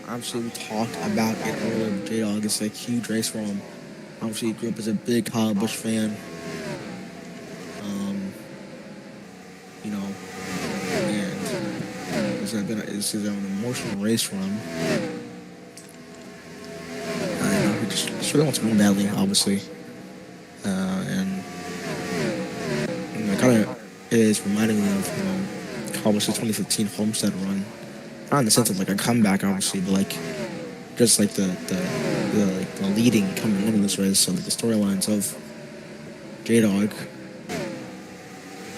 Obviously, we talked about it earlier. J-Dog is a huge race for him. Obviously, he grew up as a big Kyle Busch fan. You know, and this is an emotional race for him. He just really wants to win badly, obviously. And it kind of is reminding me of, Kyle Busch's 2015 Homestead run. Not in the sense of like a comeback, obviously, but like just like the leading coming into this race, so like the storylines of J-Dog.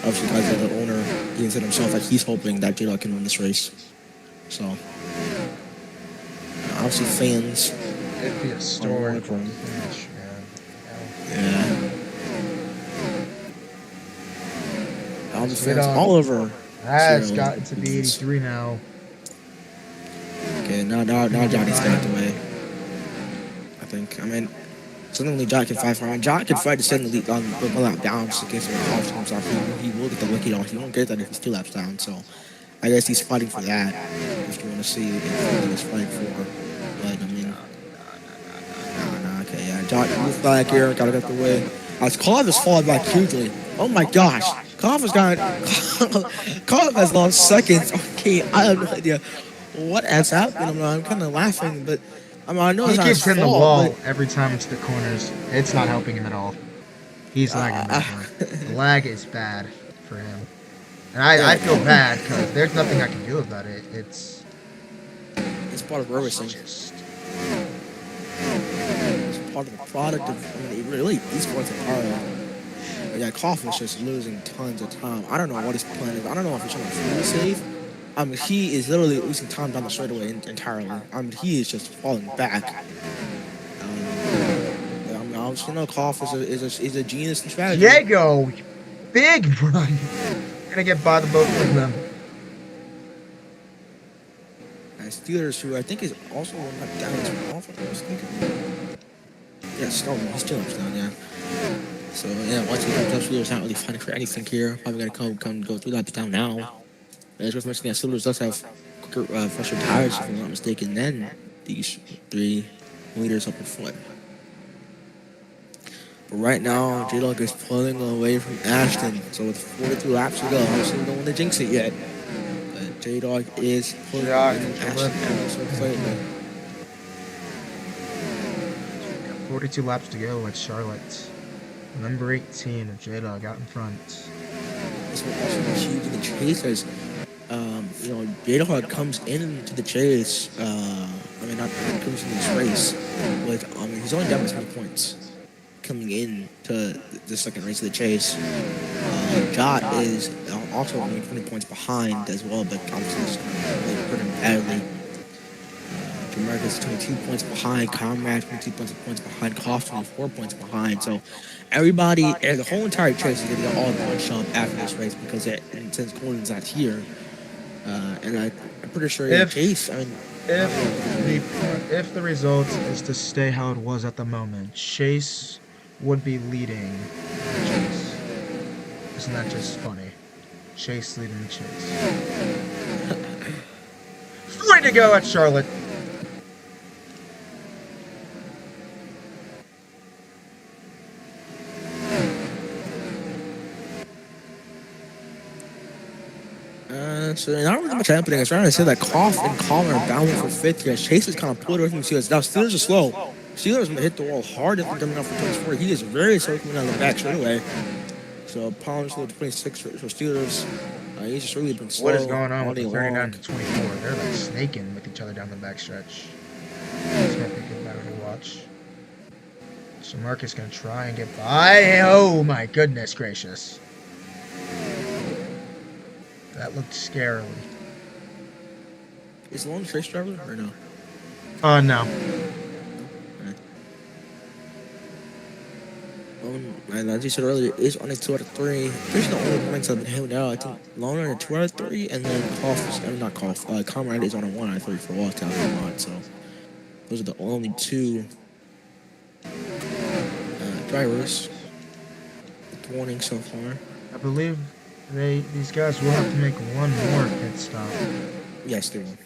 Obviously, guys like the owner, he said himself that he's hoping that J-Dog can win this race. So obviously, fans. It'd be a story from finish, man. Yeah. Obviously, fans all over. It's gotten to be 83 now. Okay, now Johnny's got the way. I think. I mean, suddenly Jock can fight for him. Jock can fight to send the lead on one lap down just in case he costs himself. He will get the lucky off. He won't get that if he's 2 laps down. So I guess he's fighting for that. If you want to see what he's fighting for. But I mean, okay, yeah. Jock moves back here. Gotta get the way. As Cobb has fallen back hugely. Oh my gosh. Cobb has lost seconds. Okay, I have no idea what has happened. I'm kind of laughing, but I know he keeps hitting the wall every time it's the corners. It's not helping him at all. He's lagging. The lag is bad for him, and I feel bad because there's nothing I can do about it. It's part of racing. It's part of the product of. I mean, really, esports are part of. Yeah, Kaufman's just losing tons of time. I don't know what his plan is. I don't know if he's trying to fully save. He is literally losing time down the straightaway entirely. He is just falling back. Obviously, Koff is a genius in strategy. Diego, big run. Gonna get by the both of them. And Steelers, who I think is also one lap down as well. Yeah, Stone, he's 2 laps down, yeah. So yeah, once he comes up, Steelers not really fighting for anything here. Probably gonna come go 3 laps down now. As worth mentioning that Steelers does have quicker, fresher tires, if I'm not mistaken, than these 3 leaders up in front. But right now, J-Dog is pulling away from Ashton. So with 42 laps to go, obviously we don't want to jinx it yet. But J-Dog is pulling away from Ashton ever so slightly. 42 laps to go at Charlotte. Number 18 of J-Dog out in front. This will also be huge in the chase as J-Dog comes into the chase. Not comes into this race with he's only down by 20 points coming in to the second race of the chase. Jot is also only 20 points behind as well, but obviously this really hurt him badly. America's 22 points behind, Comrade 22 points behind, Koff 24 points behind. So everybody, the whole entire chase is going to get all bunched up after this race because since Gordon's not here, and I'm pretty sure if the result is to stay how it was at the moment, Chase would be leading the chase. Isn't that just funny? Chase leading the chase. to go at Charlotte. So not really much happening. I was trying to say that Koff and Colin are battling for fifth here. Chase is kind of pulled away from the Steelers. Now Steelers are slow. Steelers going to hit the wall hard if they're coming out for 24. He is very slow coming out of the back straight away. So Pollard's slow 26 for Steelers. He's just really been slow. What is going on with the all day 39 long. to 24? They're like snaking with each other down the backstretch. It's going to be good battle to watch. So Marcus going to try and get by. Oh my goodness gracious. That looked scarily. Is Lone Trace driver or no? No. And as you said earlier, is on a 2 out of 3. There's the only points that have been held out. I think Lone on a 2 out of 3, and then not Comrade is on a 1 out of 3 for all talent. So those are the only two drivers with warning so far. I believe these guys will have to make one more pit stop. Yes, they will.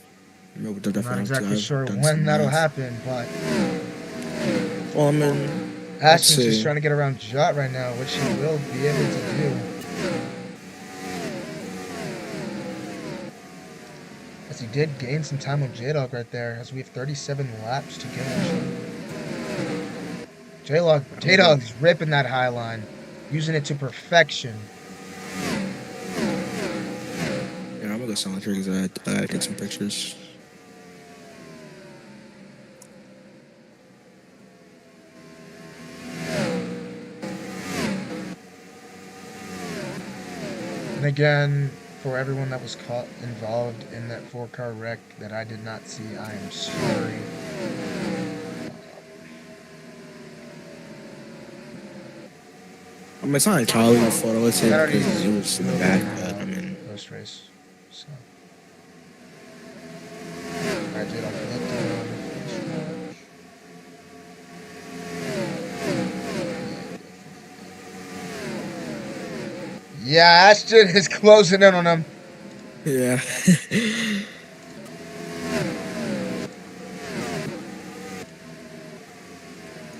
I'm not exactly sure when that'll happen, but well, I mean, Ashton's just trying to get around Jot right now, which he will be able to do. As he did gain some time with J-Dog right there, as we have 37 laps to go. J-Dog's ripping that high line, using it to perfection. Yeah, I'm gonna go silent here because I take some pictures. And again, for everyone that was caught involved in that 4-car wreck that I did not see, I am sorry. I mean, it's not entirely my fault. I would say because it was in the back, but I mean, post race. So I did on Yeah, Ashton is closing in on him. yeah. It's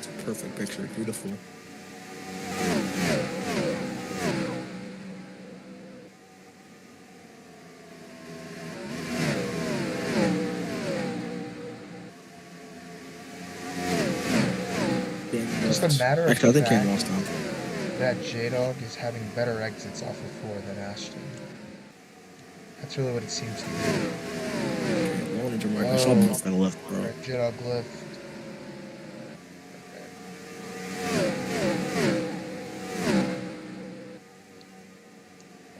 a perfect picture. Beautiful. Just a matter of actually, I think fact Kane lost out. that J-Dog is having better exits off of 4 than Ashton. That's really what it seems to be. I saw him off on the left, bro. Right, J-Dog left.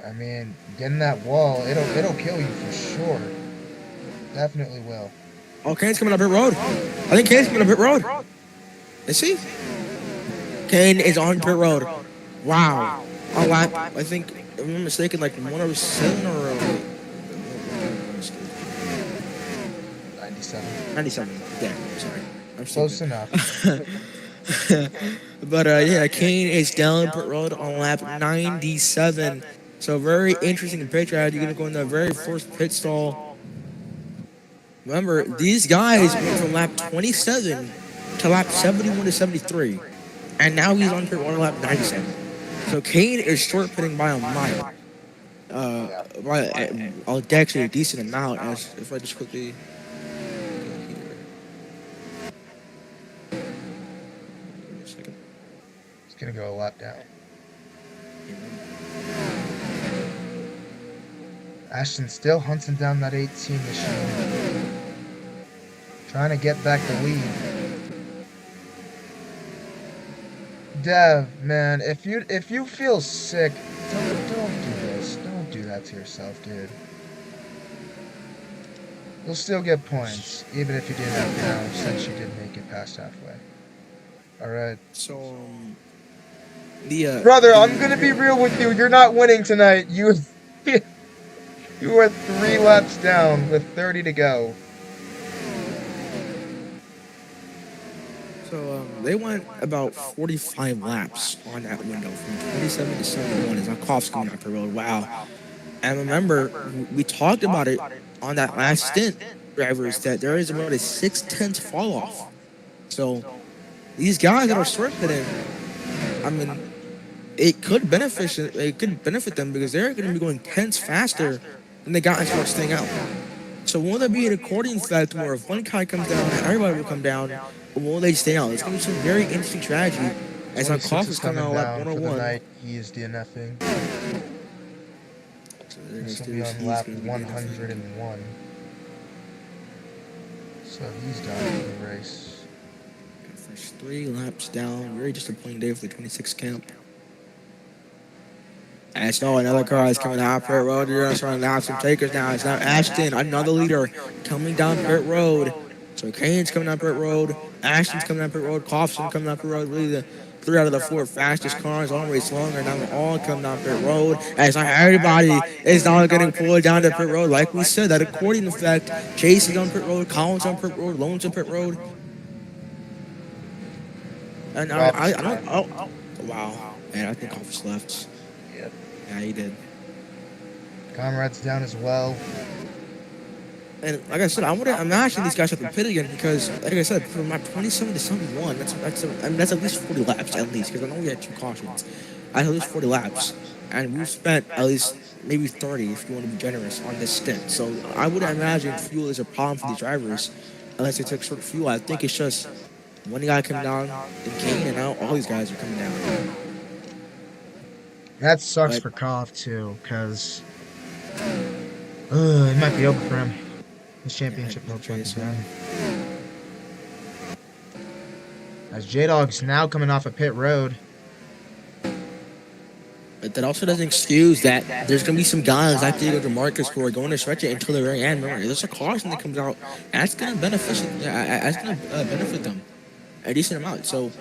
I mean, getting that wall, it'll kill you for sure. Definitely will. Oh, Kane's coming up pit road. I think Kane's coming up pit road. Is he? Kane is on pit road. Wow. A lap, I think, if I'm not mistaken, like 107 or 97. 97. Yeah, sorry. I'm Close stupid. enough. But yeah, Kane is down pit road on lap 97. So very interesting picture. You're gonna go in the very first pit stall. Remember, these guys went from lap 27 to lap 71 to 73, and now he's on pit road on lap 97. So Kane is short pitting by a mile. By actually a decent amount. As if I just quickly. He's gonna go a lap down. Ashton still hunting down that 18 machine. Trying to get back the lead. Dev, man, if you feel sick, don't do this. Don't do that to yourself, dude. You'll still get points, even if you didn't have damage, since you did make it past halfway. Alright. So, Brother, I'm gonna be real with you. You're not winning tonight. You are 3 laps down with 30 to go. So they went about 45 laps on that window from 27 to 71. Is Koff's coming out the road. Wow. And remember, we talked about it on that last stint. drivers that there is about a 6/10 fall off. So these guys that are short pitting, I mean, it could benefit them because they're going to be going tenths faster than the guys who are staying out. So will there be an accordion effect where if one guy comes down, everybody will come down, or will they stay out? It's going to be some very interesting strategy. As our 26 Koff is is coming coming out lap down for the 101. night. He is DNFing. So This will be on lap 101. So he's done for the race. First 3 laps down. Very disappointing day for the 26 camp. And so another car is coming out pit road. You're going to start to have some takers now. It's now Ashton, another leader, coming down pit road. So Kane's coming down pit road. Ashton's coming down pit road. Kaufman coming down pit road. Really the 3 out of the 4 fastest cars all race longer. Now they're all coming down pit road. As everybody is now getting pulled down to pit road. Like we said, that accordion effect. Chase is on pit road. Collins on pit road. Lone's on pit road. And I don't. Oh, wow. Man, I think Kaufman's left. Yep. Yeah, he did. Comrade's down as well. And like I said, I'm imagining these guys have to pit again because, like I said, from my 27 to 71, that's at least 40 laps at least because I know we had 2 cautions. I had at least 40 laps, and we've spent at least maybe 30 if you want to be generous on this stint. So I would imagine fuel is a problem for these drivers unless they took short fuel. I think it's just one guy coming down, then Kane, and now all these guys are coming down. That sucks for Koff too, because it might be over for him. His championship will try to done. As J-Dog's now coming off a pit road. But that also doesn't excuse that there's going to be some guys like Diego DeMarcus who are going to stretch it until the very end. Remember, there's a caution that comes out, and that's going to benefit them a decent amount. So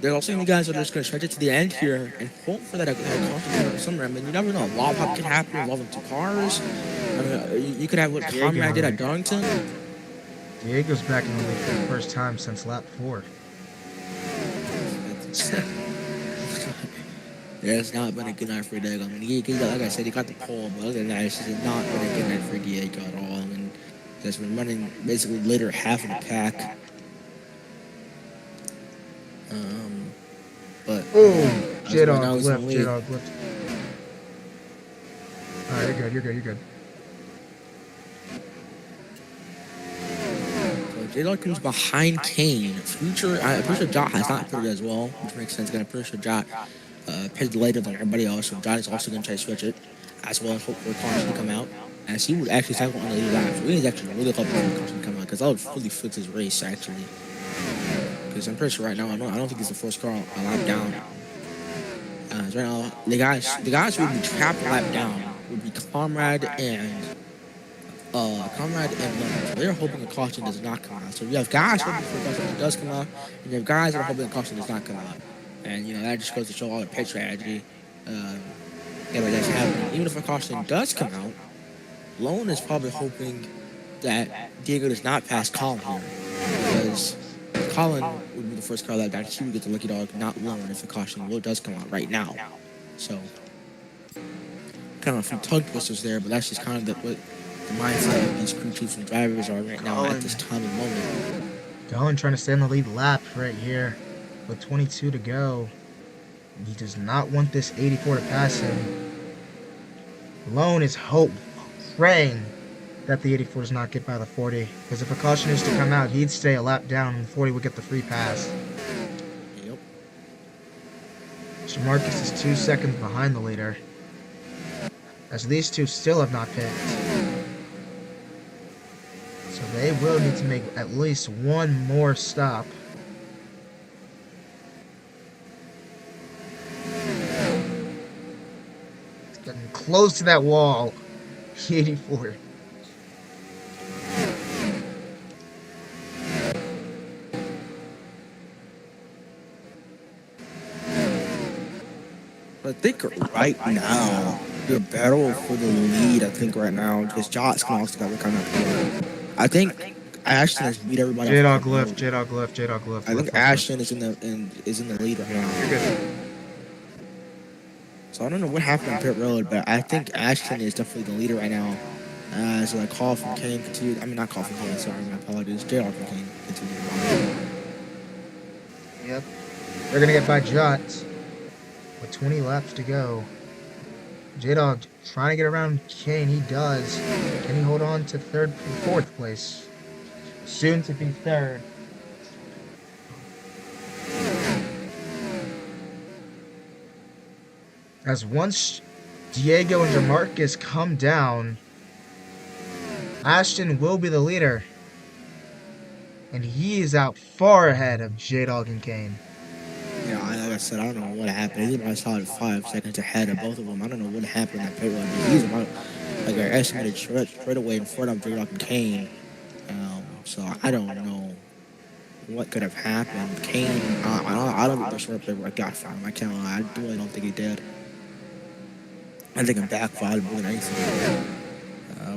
there's also going to be guys that are just going to stretch it to the end here and hope for that caution somewhere. I mean, you never know. A wall pop could happen involving 2 cars. I mean, you could have what Conrad did at Darlington. Diego's back in the league for the first time since lap 4. Yeah, it's not been a good night for Diego. I mean, he like I said, he got the pole, but other than that, it's just not been a good night for Diego at all. I mean, he's been running basically later half of the pack. But J-Dog left. J-Dog left. Alright, you're good. So J-Dog comes behind Kane. I'm pretty sure Jot has not pitted as well, which makes sense. I'm pretty sure Jot pitted later than everybody else, so Jot is also going to try to switch it as well as hope for a caution to come out. As he would actually cycle on the lead lap. So he's actually really hoping for a caution to come out because that would really fix his race, actually. Because I'm pretty sure right now, I don't think he's the first car a lap down. Right now, the guys who would be trapped a lap down would be Conrad and Leonard. They're hoping the caution does not come out. So you have guys hoping for a caution that does come out, and you have guys that are hoping the caution does not come out. And that just goes to show all the pit strategy. That's happening. Even if a caution does come out, Lone is probably hoping that Diego does not pass Colin here because Colin would be the first car lap down. He would get the lucky dog, not Lone, if the caution does come out right now. So, kind of a few tongue twisters there, but that's just kind of what the mindset of these crew chiefs and drivers are right now at this time and moment. Colin trying to stay on the lead lap right here with 22 to go. He does not want this 84 to pass him. Lone is praying that the 84 does not get by the 40. Because if a caution is to come out, he'd stay a lap down and the 40 would get the free pass. Yep. So Marcus is 2 seconds behind the leader. As these two still have not picked. So they will need to make at least one more stop. It's getting close to that wall. 84. I think right now, the battle for the lead, I think right now, because Josh can also got kind of. I think Ashton has beat everybody. J-Dog left. I think Ashton is in the lead right now. You're good. So I don't know what happened on pit road, but I think Ashton is definitely the leader right now. As a call from Kane continued. I mean, not call from Kane. Sorry, my apologies. JR from Kane continued. Yep. They're gonna get by Jot with 20 laps to go. J-Dog trying to get around Kane. He does. Can he hold on to fourth place? Soon to be third. As once Diego and Jamarcus come down, Ashton will be the leader. And he is out far ahead of J-Dog and Kane. Yeah, like I said, I don't know what happened. He's about solid 5 seconds ahead of both of them. I don't know what happened in that pit road. He's about like an estimated straight away in front of J-Dog and Kane. So I don't know what could have happened. Kane, I don't think the short play worked out for him. I can't lie. I really don't think he did. I think it backfired more than anything.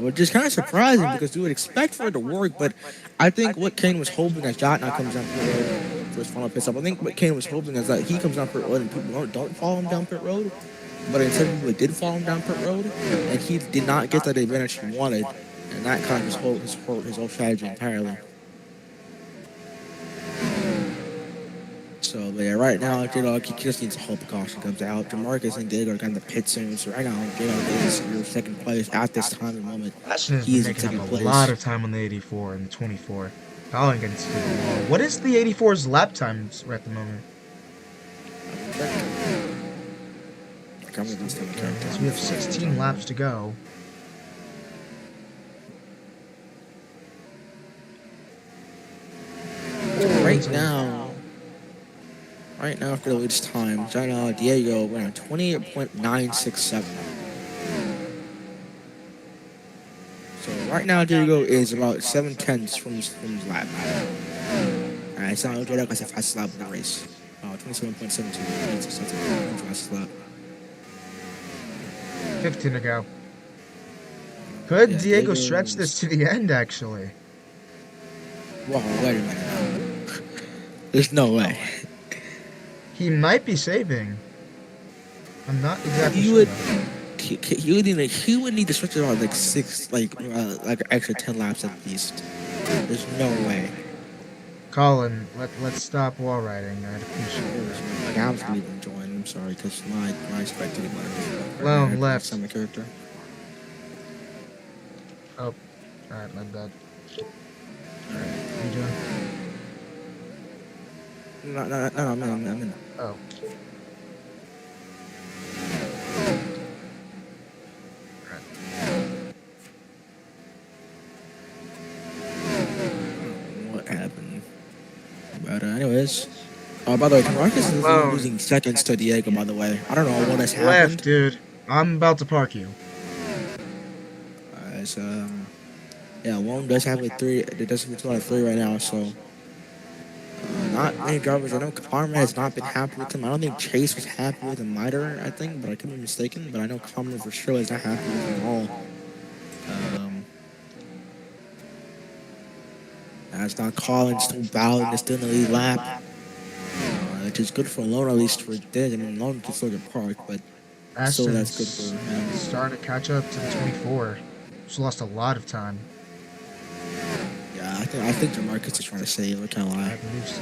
Which is kind of surprising because you would expect for it to work, but I think what Kane was hoping as Jot now comes down pit road for his final pit stop. I think what Kane was hoping is that he comes down pit road and people don't follow him down pit road, but instead people did follow him down pit road, and he did not get that advantage he wanted, and that kind of just his whole strategy entirely. So, but yeah, right now, J-Dog, he just needs a whole precaution comes out. Jamarcus and Diego are kind of the pit soon, so right now, J-Dog is your second place at this time and moment. Ashton has been making up a lot of time on the 84 and the 24. Probably going to the wall. What is the 84's lap times at the moment? So we have 16 laps to go. Right now, after the latest time, right now, Diego went on 28.967. So right now, Diego is about 7/10 from his lap. Alright, so Diego has the fastest lap of the race. 27.72. That's the fastest lap. 15 to go. Could Diego stretch this to the end, actually? Whoa, wait a minute. There's no way. He might be saving. I'm not exactly sure. He would need to switch it on like extra 10 laps at least. There's no way. Colin, let's stop wall riding. I'd appreciate it. Like, I was gonna even join. I'm sorry, because my spectator button. Lone left. I'm a character. Oh, alright, my bad. Alright, you doing? No, I'm in. Oh. What happened? But anyways, by the way, Marcus is losing seconds to Diego. By the way, I don't know what has happened. Left, dude. I'm about to park you. So yeah, Lone does have a 3. It does have a 3 right now. So not many drivers. I know Carmen has not been happy with him. I don't think Chase was happy with him either. I think, but I could be mistaken. But I know Carmen for sure is not happy with him at all. That's not Colin still battling this in the lead lap, which is good for Lone at least for this. I mean, Lone can still get parked, but still that's good for him. Starting to catch up to the 24. Just lost a lot of time. Yeah, I think Jamarcus is trying to save. I can't lie. I believe so.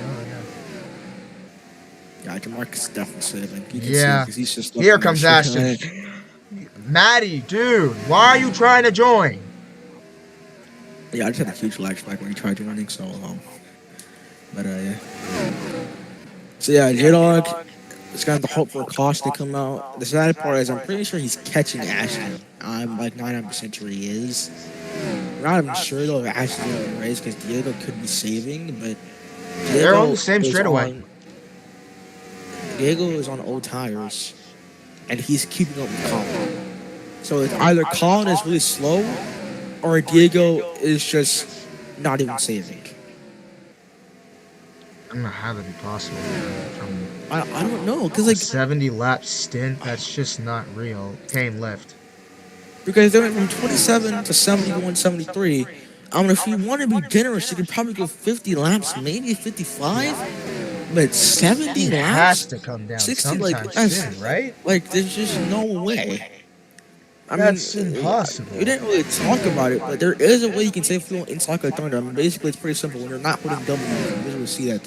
Yeah. Yeah, Jamarcus is definitely saving. Yeah. See, he's just here comes Ashton. Maddie, dude, why are you trying to join? Yeah, I just had a huge lag spike when he tried joining, so but yeah. So yeah, J-Dog is gonna have to hope for a caution to come out. The sad part is I'm pretty sure he's catching Ashton. I'm like 99% sure he is. I'm not even sure though if Ashton's gonna race because Diego could be saving, but they're on the same straightaway. Diego is on old tires, and he's keeping up with Colin. So it's either Colin is really slow, or Diego is just not even saving. I don't know how that'd be possible. I don't know, because like 70 lap stint, that's just not real. Kane left. Because they went from 27 to 71, 73. If you want to be generous, you could probably go 50 laps, maybe 55. But 70 laps has to come down 60, sometime like, soon, right? Like, there's just no way. I mean, That's impossible. we didn't really talk about it, but there is a way you can save fuel inside of Thunder. I mean, basically, it's pretty simple. When you're not putting double, you can visually see that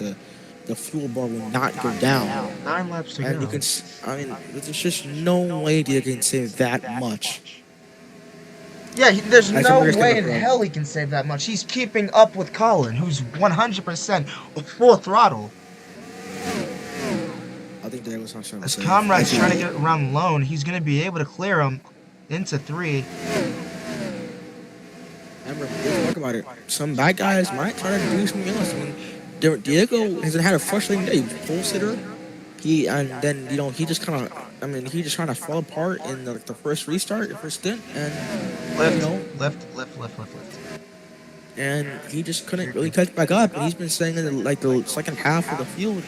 the fuel bar will not go down. 9 laps to And go. you can, I mean, there's just no way you can save that much. Yeah, there's I no think we're way gonna in grow. hell he can save that much. He's keeping up with Colin, who's 100% full throttle. I think that was not trying to As say. Comrade's trying to get around Lone, he's going to be able to clear him into 3. Remember, let's talk about it. Some bad guys might try to do something else. I mean, Diego has had a frustrating day. Pole sitter. And then he just kind of, I mean, he just kind of fell apart in the first restart, the first stint, and Lift. and he just couldn't really catch back up. And he's been saying in the second half of the field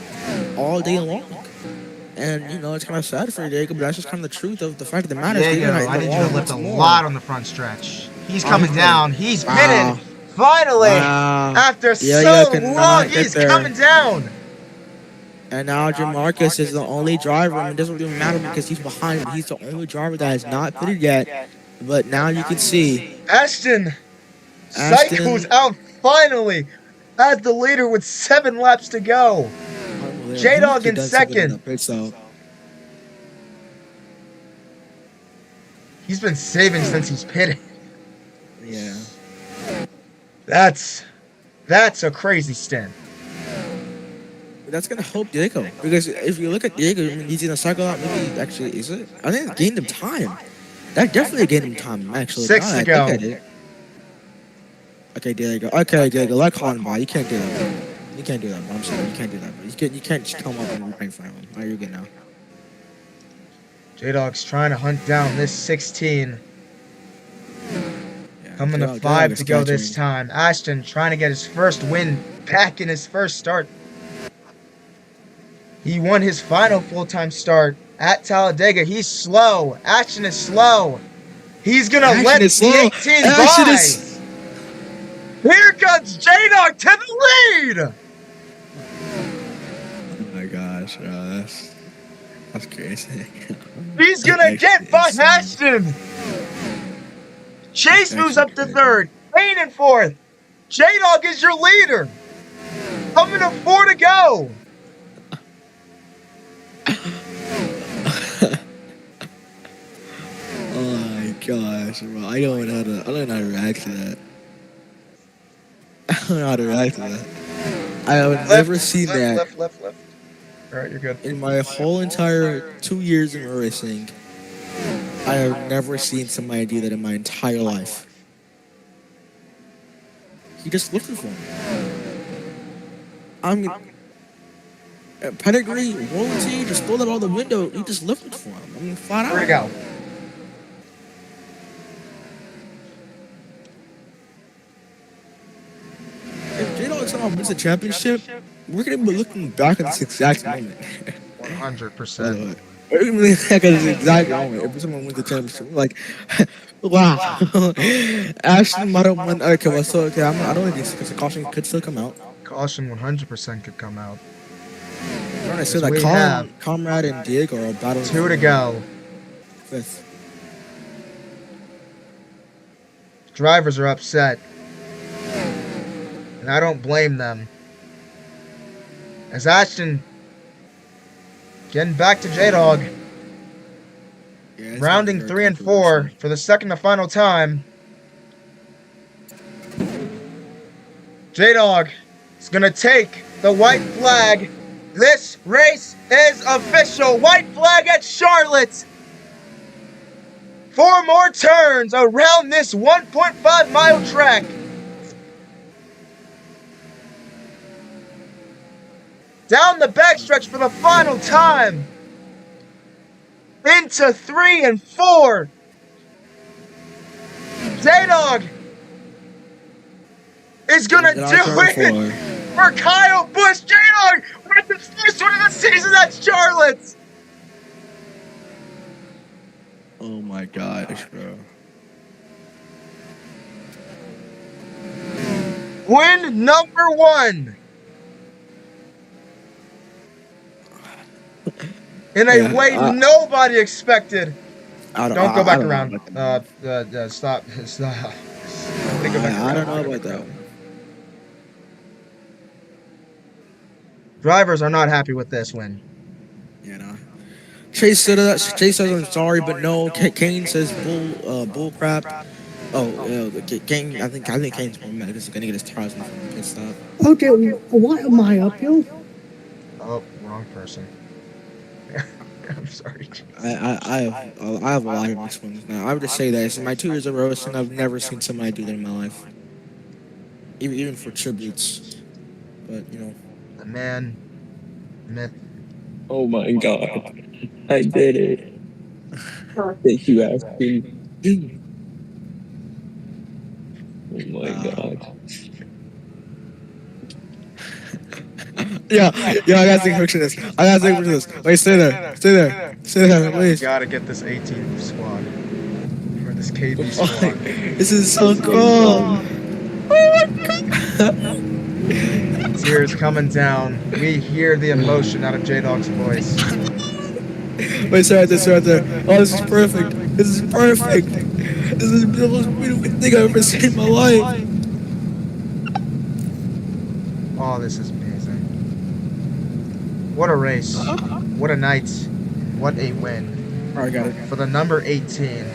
all day long. And it's kind of sad for Diego, but that's just kind of the truth of the fact of the matter. Diego, I need you to lift a lot on the front stretch. He's coming down. He's pitted. Finally, after so long, he's coming down. And now Jamarcus is the only driver. I mean, it doesn't really matter because he's behind him. He's the only driver that has not pitted yet. But now you can see Ashton cycles out finally as the leader with 7 laps to go. J-Dog in second. He's been saving since he's pitted. Yeah. That's a crazy stint. That's gonna help Diego because if you look at Diego, I mean, he's gonna cycle out. Maybe actually, is it? I think it gained him time. That definitely gained him time. Actually, 6 to go. Okay, Diego. Okay, Diego. Let Colin by. You can't do that. Bro. You can't do that. Bro. I'm sorry. You can't do that. Bro. You can't just come up and right in front of him. All right, you're good now. J-Dog's trying to hunt down this 16. Yeah, Coming to 5 to go this time. Ashton trying to get his first win back in his first start. He won his final full-time start at Talladega. He's slow. Ashton is slow. He's going to let the 18 by. Here comes J-Dog to the lead. Oh my gosh. That's crazy. He's going to get by Ashton. Chase moves up to 3rd. Payne in 4th. J-Dog is your leader. Coming to 4 to go. Oh my gosh, bro. I don't know how to react to that. I don't know how to react to that. I have never seen that. Left. Alright, you're good. In my whole entire 2 years in racing, I have never seen somebody do that in my entire life. He just lifted for him. I mean, pedigree, royalty, just throw that out the window. He just lifted for him. I mean, flat out. Where'd it go? If J-Dog somehow wins the championship, we're going to be looking back at this exact moment. 100%. We're going to be looking back at this exact moment. If someone wins the championship, we're like, wow. Ashton might have won. Okay, well, so, okay, I don't think this because the caution could still come out. Caution 100% could come out. I'm trying to say that Colin, Comrade, and Diego are battling. 2 to go. 5th. Drivers are upset. And I don't blame them. As Ashton getting back to J-Dog. Yeah, Rounding 3 and 4 for the second and final time. J-Dog is going to take the white flag. This race is official. White flag at Charlotte. 4 more turns around this 1.5 mile track. Down the backstretch for the final time. Into 3 and 4. J-Dog is going to do it for Kyle Busch. J-Dog with the first one of the season at Charlotte. Oh my gosh, bro. Win number 1. In a way nobody expected. Don't go I back don't know around. about that. Stop. Stop. Nobody go back I around. don't know about that. Drivers are not happy with this win. You know. Chase says I'm sorry, but no. Kane says bull crap. Oh, Kane. I think Kane's more mad because he's gonna get his tires from the pit stop. Okay, why am I up, yo? Oh, wrong person. I'm sorry. I have a lot of mixed ones now. I would just say this: in my 2 years of roasting, I've never seen somebody do that in my life, even for tributes. But you know, The man, myth. Oh my god. I did it. Thank you, Ashley. Oh my god. yeah, I gotta take a picture of this. I gotta take a picture of this. Wait, stay there, please. Gotta get this 18 squad. Or this KB squad. This is so cool. Tears coming down. We hear the emotion out of J-Dog's voice. Wait, stay right there. Oh, this is perfect. This is perfect. This is the most beautiful thing I've ever seen in my life. Oh, this is amazing. What a race. What a night. What a win. Alright, got it. For the number 18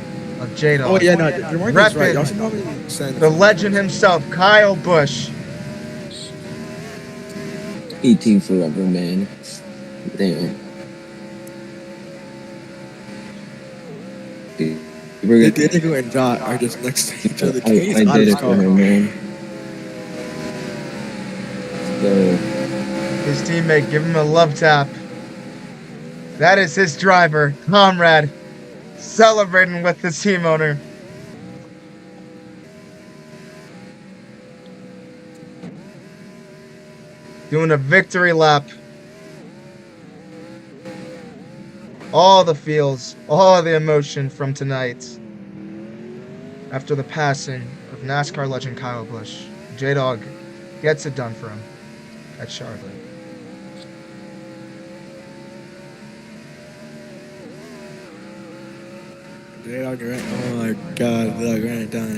of J-Dog. Oh, yeah, no, your market is right. Reppin' Y'all should probably send the legend himself, Kyle Busch. 18 forever, man. Damn. We're gonna, Diego and Dot are just next to each other. I Kane's out of did his it for car. him, man. So, His teammate, give him a love tap. That is his driver, comrade, celebrating with his team owner. Doing a victory lap. All the feels, all the emotion from tonight. After the passing of NASCAR legend Kyle Busch, J-Dog gets it done for him at Charlotte. J-Dog, oh my god, look, run it down.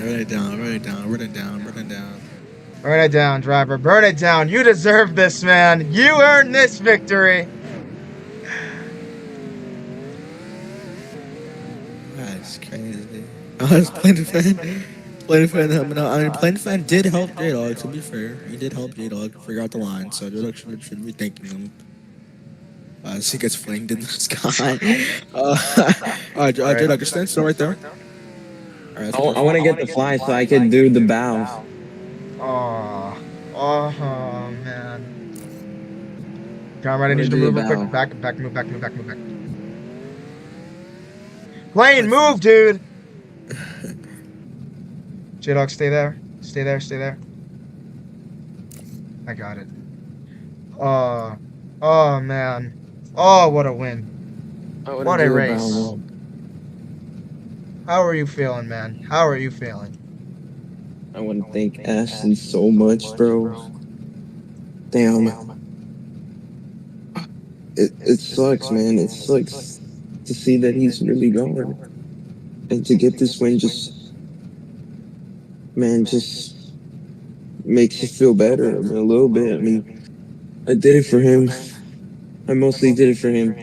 Burn it down, driver. Burn it down. You deserve this, man. You earned this victory. That's crazy. I was playing fan. Playing fan did help J-Dog, to be fair. He did help J-Dog figure out the line, so J-Dog should be thanking him. As he gets flinged in the sky. Alright, J-Dog, just stand still right there. Alright, I want to get the fly so I can do the bow. Oh, man. Comrade, I need you to move real quick. Move back. Plane, move, dude. J-Dog, stay there. Stay there. I got it. Oh, man. Oh, what a win. What a race. How are you feeling, man? How are you feeling? I want to thank Ashton so much, bro. Damn. It sucks, man. It sucks to see that he's really gone. And to get this win just makes you feel better. I mean, a little bit. I mean, I did it for him. I mostly did it for him.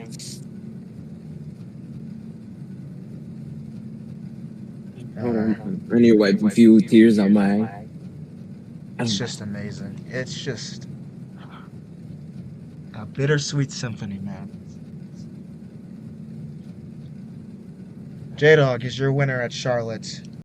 Hold on. I need to wipe a few tears on my eye. It's just amazing. It's just a bittersweet symphony, man. J-Dog is your winner at Charlotte.